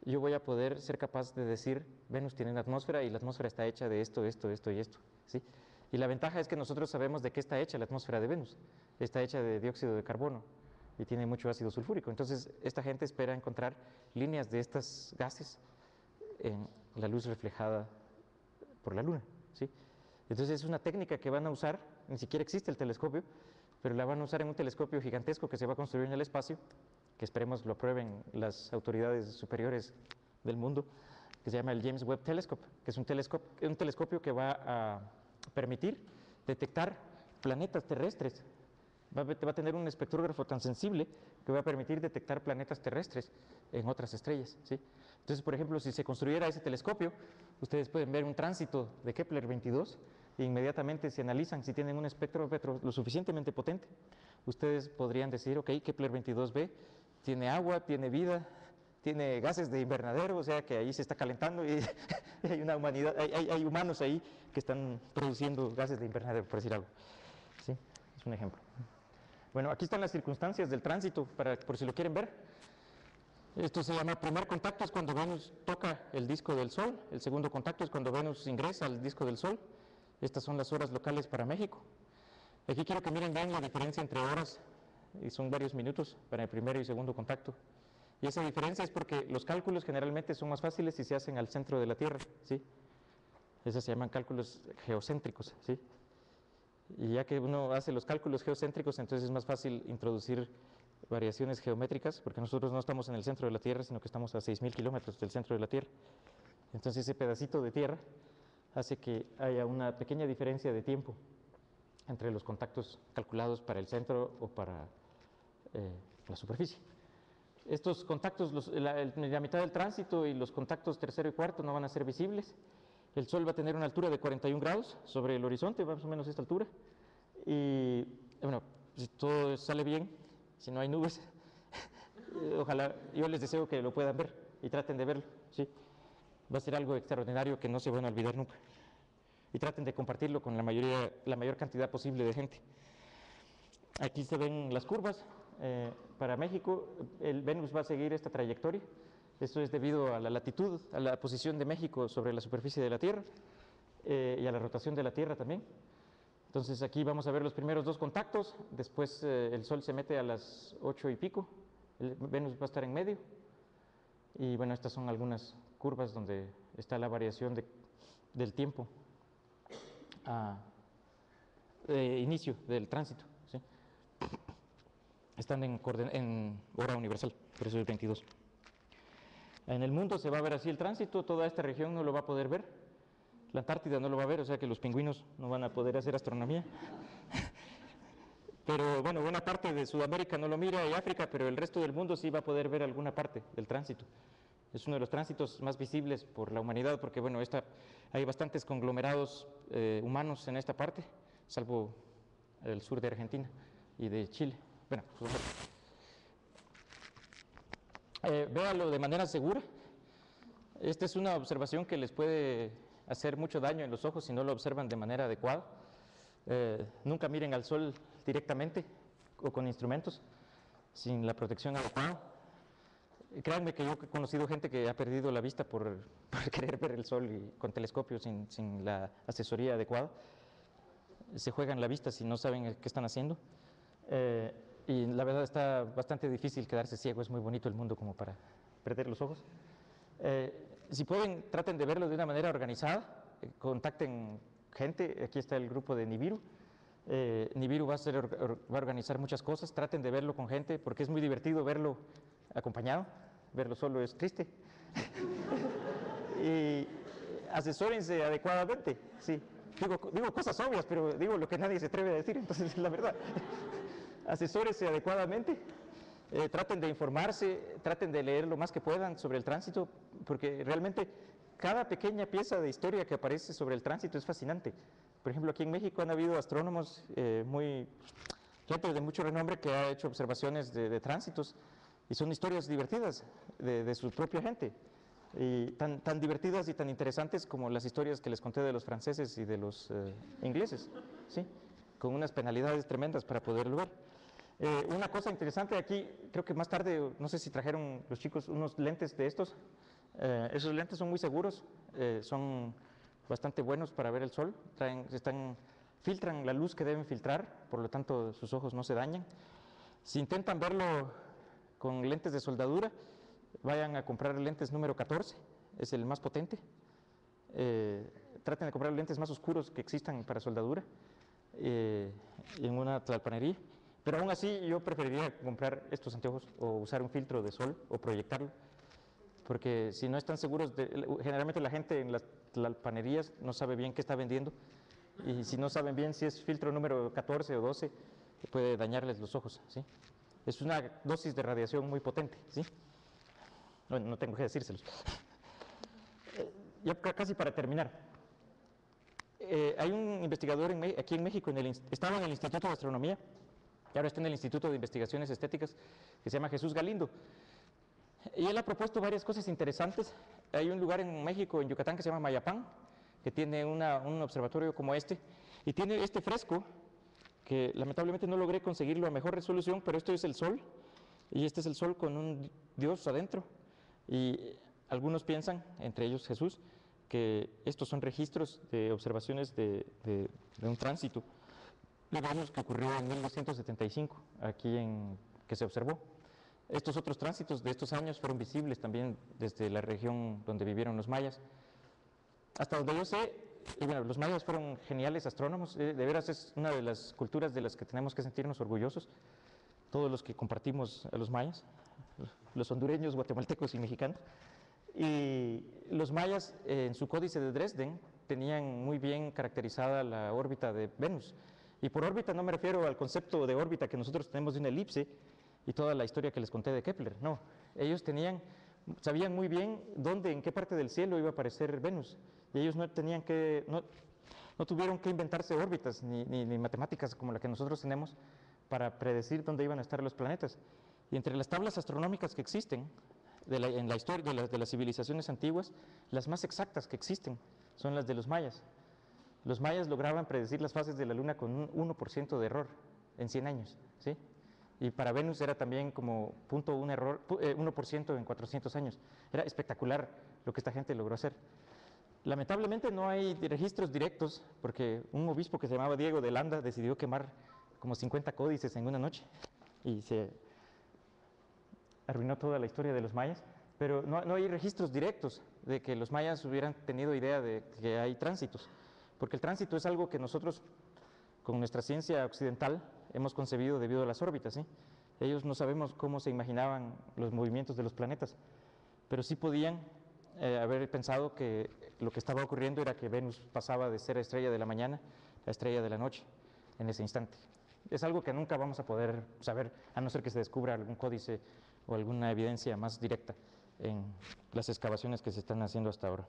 yo voy a poder ser capaz de decir, Venus tiene una atmósfera y la atmósfera está hecha de esto, esto, esto y esto, ¿sí? Y la ventaja es que nosotros sabemos de qué está hecha la atmósfera de Venus. Está hecha de dióxido de carbono y tiene mucho ácido sulfúrico. Entonces, esta gente espera encontrar líneas de estos gases en la luz reflejada por la Luna, ¿sí? Entonces, es una técnica que van a usar, ni siquiera existe el telescopio, pero la van a usar en un telescopio gigantesco que se va a construir en el espacio, que esperemos lo aprueben las autoridades superiores del mundo, que se llama el James Webb Telescope, que es un telescopio que va a permitir detectar planetas terrestres va a tener un espectrógrafo tan sensible que va a permitir detectar planetas terrestres en otras estrellas, ¿sí? Entonces, por ejemplo, si se construyera ese telescopio, ustedes pueden ver un tránsito de Kepler 22 e inmediatamente si analizan, si tienen un espectrómetro lo suficientemente potente, ustedes podrían decir, ok, Kepler 22b tiene agua, tiene vida, tiene gases de invernadero, o sea que ahí se está calentando y hay una humanidad, hay humanos ahí que están produciendo gases de invernadero, por decir algo. ¿Sí? Es un ejemplo. Bueno, aquí están las circunstancias del tránsito, por si lo quieren ver. Esto se llama primer contacto, es cuando Venus toca el disco del Sol. El segundo contacto es cuando Venus ingresa al disco del Sol. Estas son las horas locales para México. Aquí quiero que miren bien la diferencia entre horas, y son varios minutos para el primero y segundo contacto. Y esa diferencia es porque los cálculos generalmente son más fáciles si se hacen al centro de la Tierra, ¿sí? Esos se llaman cálculos geocéntricos, ¿sí? Y ya que uno hace los cálculos geocéntricos, entonces es más fácil introducir variaciones geométricas, porque nosotros no estamos en el centro de la Tierra, sino que estamos a 6.000 kilómetros del centro de la Tierra. Entonces ese pedacito de tierra hace que haya una pequeña diferencia de tiempo entre los contactos calculados para el centro o para la superficie. Estos contactos, la mitad del tránsito y los contactos tercero y cuarto no van a ser visibles. El Sol va a tener una altura de 41 grados sobre el horizonte, más o menos esta altura. Y bueno, si todo sale bien, si no hay nubes, ojalá, yo les deseo que lo puedan ver y traten de verlo, ¿sí? Va a ser algo extraordinario que no se van a olvidar nunca. Y traten de compartirlo con la mayor cantidad posible de gente. Aquí se ven las curvas. Para México, el Venus va a seguir esta trayectoria. Esto es debido a la latitud, a la posición de México sobre la superficie de la Tierra y a la rotación de la Tierra también. Entonces aquí vamos a ver los primeros dos contactos, después el Sol se mete a las 8 y pico, el Venus va a estar en medio. Y bueno, estas son algunas curvas donde está la variación del tiempo de inicio del tránsito, ¿sí? Están en hora universal, por eso es 22. En el mundo se va a ver así el tránsito, toda esta región no lo va a poder ver, la Antártida no lo va a ver, o sea que los pingüinos no van a poder hacer astronomía. Pero bueno, buena parte de Sudamérica no lo mira y África, pero el resto del mundo sí va a poder ver alguna parte del tránsito. Es uno de los tránsitos más visibles por la humanidad, porque bueno, hay bastantes conglomerados humanos en esta parte, salvo el sur de Argentina y de Chile. Bueno, véalo de manera segura. Esta es una observación que les puede hacer mucho daño en los ojos si no lo observan de manera adecuada. Nunca miren al Sol directamente o con instrumentos sin la protección adecuada. Créanme que yo he conocido gente que ha perdido la vista por querer ver el Sol y con telescopio sin la asesoría adecuada. Se juegan la vista si no saben qué están haciendo. Y la verdad está bastante difícil quedarse ciego, es muy bonito el mundo como para perder los ojos. Si pueden, traten de verlo de una manera organizada, contacten gente, aquí está el grupo de Nibiru. Nibiru va a organizar muchas cosas, traten de verlo con gente porque es muy divertido verlo acompañado, verlo solo es triste. Y asesórense adecuadamente, sí. Digo cosas obvias, pero digo lo que nadie se atreve a decir, entonces es la verdad. Asesórense adecuadamente, traten de informarse, traten de leer lo más que puedan sobre el tránsito, porque realmente cada pequeña pieza de historia que aparece sobre el tránsito es fascinante. Por ejemplo, aquí en México han habido astrónomos gente de mucho renombre que ha hecho observaciones de tránsitos y son historias divertidas de su propia gente. Y tan divertidas y tan interesantes como las historias que les conté de los franceses y de los ingleses, ¿sí? Con unas penalidades tremendas para poderlo ver. Una cosa interesante aquí, creo que más tarde, no sé si trajeron los chicos unos lentes de estos. Esos lentes son muy seguros, son bastante buenos para ver el sol, filtran la luz que deben filtrar, por lo tanto sus ojos no se dañan. Si intentan verlo con lentes de soldadura, vayan a comprar lentes número 14, es el más potente. Traten de comprar lentes más oscuros que existan para soldadura en una tlalpanería. Pero aún así yo preferiría comprar estos anteojos o usar un filtro de sol o proyectarlo, porque si no están seguros, generalmente la gente en las tlalpanerías no sabe bien qué está vendiendo, y si no saben bien si es filtro número 14 o 12, puede dañarles los ojos, ¿sí? Es una dosis de radiación muy potente, ¿sí? Bueno, no tengo que decírselos. Ya casi para terminar. Hay un investigador aquí en México, estaba en el Instituto de Astronomía, y ahora está en el Instituto de Investigaciones Estéticas, que se llama Jesús Galindo. Y él ha propuesto varias cosas interesantes. Hay un lugar en México, en Yucatán, que se llama Mayapán, que tiene un observatorio como este, y tiene este fresco, que lamentablemente no logré conseguirlo a mejor resolución, pero esto es el Sol, y este es el Sol con un Dios adentro. Y algunos piensan, entre ellos Jesús, que estos son registros de observaciones de un tránsito de Venus que ocurrió en 1975, que se observó. Estos otros tránsitos de estos años fueron visibles también desde la región donde vivieron los mayas. Hasta donde yo sé, y bueno, los mayas fueron geniales astrónomos, de veras es una de las culturas de las que tenemos que sentirnos orgullosos, todos los que compartimos a los mayas, los hondureños, guatemaltecos y mexicanos. Y los mayas en su códice de Dresden tenían muy bien caracterizada la órbita de Venus. Y por órbita no me refiero al concepto de órbita que nosotros tenemos de una elipse y toda la historia que les conté de Kepler, no. Ellos sabían muy bien en qué parte del cielo iba a aparecer Venus. Y ellos no tuvieron que inventarse órbitas ni matemáticas como la que nosotros tenemos para predecir dónde iban a estar los planetas. Y entre las tablas astronómicas que existen en la historia de las civilizaciones antiguas, las más exactas que existen son las de los mayas. Los mayas lograban predecir las fases de la Luna con un 1% de error en 100 años, ¿sí? Y para Venus era también como 1% en 400 años. Era espectacular lo que esta gente logró hacer. Lamentablemente no hay registros directos, porque un obispo que se llamaba Diego de Landa decidió quemar como 50 códices en una noche y se arruinó toda la historia de los mayas, pero no hay registros directos de que los mayas hubieran tenido idea de que hay tránsitos, porque el tránsito es algo que nosotros, con nuestra ciencia occidental, hemos concebido debido a las órbitas, ¿sí? Ellos no sabemos cómo se imaginaban los movimientos de los planetas, pero sí podían haber pensado que lo que estaba ocurriendo era que Venus pasaba de ser estrella de la mañana a estrella de la noche en ese instante. Es algo que nunca vamos a poder saber, a no ser que se descubra algún códice o alguna evidencia más directa en las excavaciones que se están haciendo hasta ahora.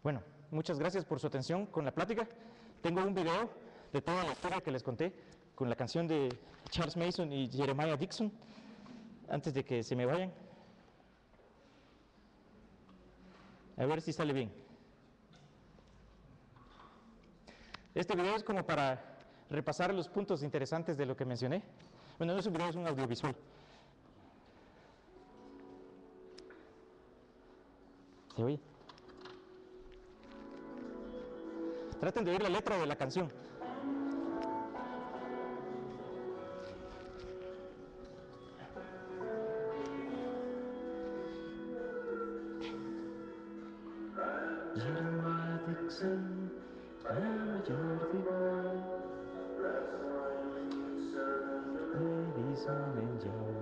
Bueno, muchas gracias por su atención con la plática. Tengo un video de toda la historia que les conté con la canción de Charles Mason y Jeremiah Dixon, antes de que se me vayan. A ver si sale bien. Este video es como para repasar los puntos interesantes de lo que mencioné. Bueno, no es un video, es un audiovisual. ¿Se oye? Traten de oír la letra de la canción. Jeremiah Dixon, I'm a Jordi boy. Ladies on enjoy.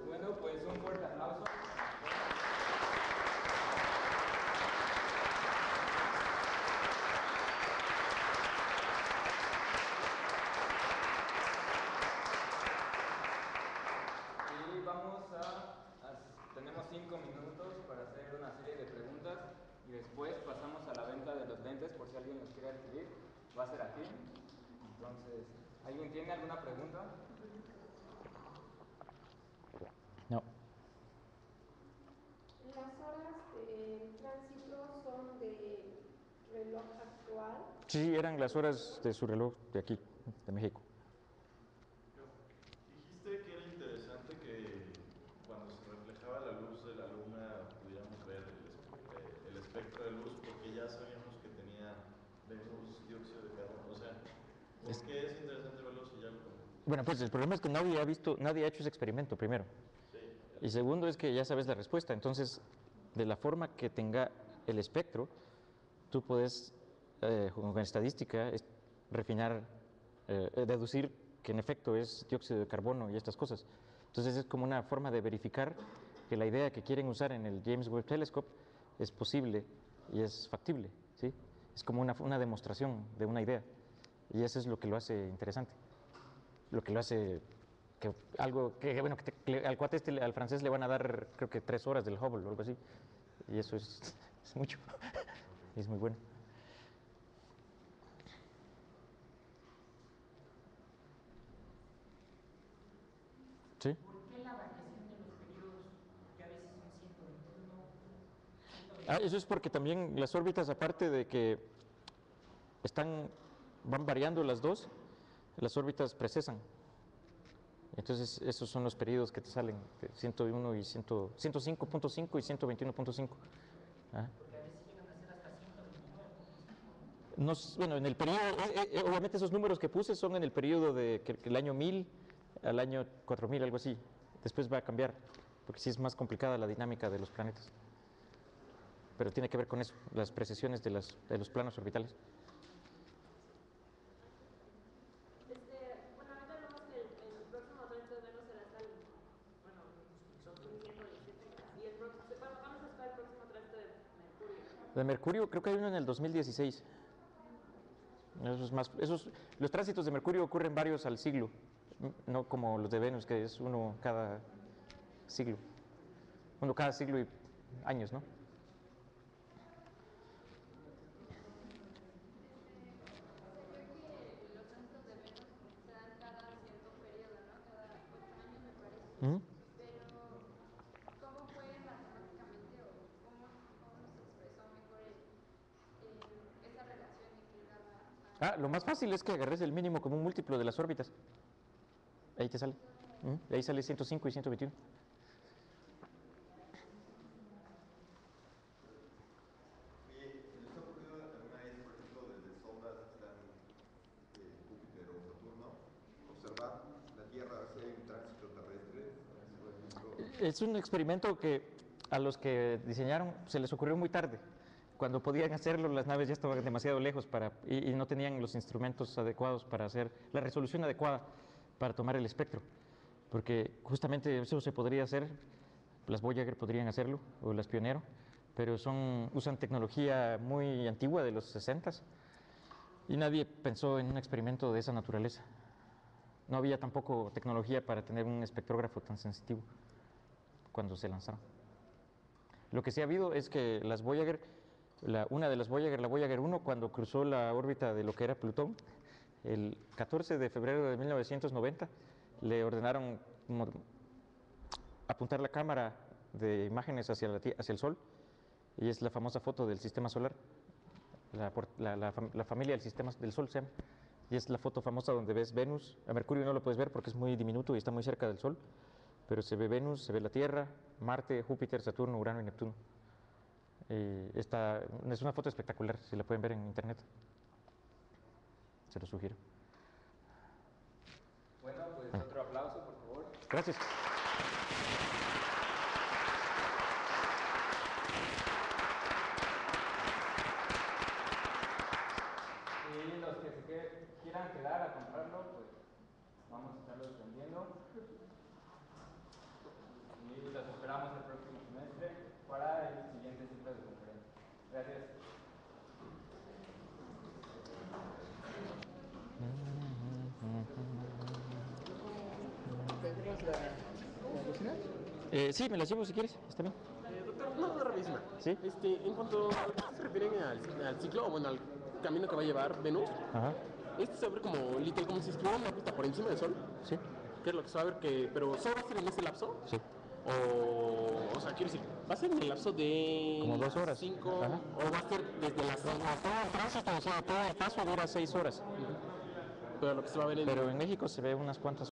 Bueno, pues un fuerte aplauso. Y tenemos 5 minutos para hacer una serie de preguntas y después pasamos a la venta de los lentes por si alguien los quiere adquirir. Va a ser aquí. Entonces, ¿alguien tiene alguna pregunta? No. ¿Las horas de tránsito son de reloj actual? Sí, eran las horas de su reloj de aquí, de México. Dijiste que era interesante que cuando se reflejaba la luz de la luna pudiéramos ver el espectro de luz, porque ya sabíamos que tenía Venus dióxido de carbono. O sea, ¿por qué es interesante verlo si ya lo conocemos? Bueno, pues el problema es que nadie ha hecho ese experimento, primero. Sí. Y segundo es que ya sabes la respuesta. Entonces, de la forma que tenga el espectro, tú puedes, con estadística, refinar, deducir que en efecto es dióxido de carbono y estas cosas. Entonces es como una forma de verificar que la idea que quieren usar en el James Webb Telescope es posible y es factible, ¿sí? Es como una demostración de una idea. Y eso es lo que lo hace interesante. Lo que lo hace que algo que bueno, al cuate al francés le van a dar creo que 3 horas del Hubble o algo así. Y eso es mucho. Es muy bueno. ¿Sí? ¿Por qué la variación de los periodos, que a veces son 121, 120? Eso es porque también las órbitas, aparte de que van variando las dos, las órbitas precesan. Entonces esos son los periodos que te salen, de 101 y 105.5 y 121.5. ¿Ah? Porque a veces llegan a ser hasta 129. Bueno, en el periodo, obviamente esos números que puse son en el periodo de que el año 1000 al año 4000, algo así. Después va a cambiar, porque sí es más complicada la dinámica de los planetas. Pero tiene que ver con eso, las precisiones de los planos orbitales. Bueno, ahorita vemos que el próximo tránsito de Venus será hasta el, bueno, 1117, y el próximo, bueno, vamos a esperar el próximo tránsito de Mercurio. De Mercurio creo que hay uno en el 2016. Los tránsitos de Mercurio ocurren varios al siglo, no como los de Venus, que es uno cada siglo. Uno cada siglo y años, ¿no? ¿Mm? Pero, ¿cómo fue matemáticamente o cómo se expresó mejor esa relación inclinada a... Lo más fácil es que agarres el mínimo como un múltiplo de las órbitas. Ahí te sale. Ahí sale 105 y 121. Oye, ¿les ha ocurrido alguna vez, por ejemplo, desde sondas que están Júpiter o Saturno, observar la Tierra, a ver si hay un tránsito terrestre? Es un experimento que a los que diseñaron se les ocurrió muy tarde. Cuando podían hacerlo, las naves ya estaban demasiado lejos y no tenían los instrumentos adecuados para hacer la resolución adecuada para tomar el espectro. Porque justamente eso se podría hacer, las Voyager podrían hacerlo, o las Pionero, pero usan tecnología muy antigua de los 60s y nadie pensó en un experimento de esa naturaleza. No había tampoco tecnología para tener un espectrógrafo tan sensitivo cuando se lanzaron. Lo que sí ha habido es que las Voyager, una de las Voyager, la Voyager 1, cuando cruzó la órbita de lo que era Plutón, el 14 de febrero de 1990, le ordenaron apuntar la cámara de imágenes hacia el Sol, y es la famosa foto del sistema solar, la familia del sistema del Sol se llama, y es la foto famosa donde ves Venus. A Mercurio no lo puedes ver porque es muy diminuto y está muy cerca del Sol, pero se ve Venus, se ve la Tierra, Marte, Júpiter, Saturno, Urano y Neptuno. Es una foto espectacular, si la pueden ver en internet. Se lo sugiero. Bueno, pues otro aplauso, por favor. Gracias. Y los que quieran quedar a comprarlo, pues vamos a estarlos vendiendo. Y los esperamos el próximo semestre para el siguiente ciclo de conferencia. Gracias. ¿Tendrías la cocina? Sí, me las llevo si quieres, está bien. Doctor, una duda rapidísima. Sí. En cuanto a lo que se refieren al ciclo, o bueno, al camino que va a llevar Venus, Ajá. se abre como literal, como si estuviera una órbita por encima del Sol. Sí. ¿Qué es lo que se va a ver? ¿Pero solo va a ser en ese lapso? Sí. O sea, quiero decir, ¿va a ser en el lapso de... Como 2 horas. 5, Ajá. o va a ser desde las... Todo el tránsito, o sea, todo el paso dura 6 horas. Pero lo que se va a ver en... Pero en México se ve unas cuantas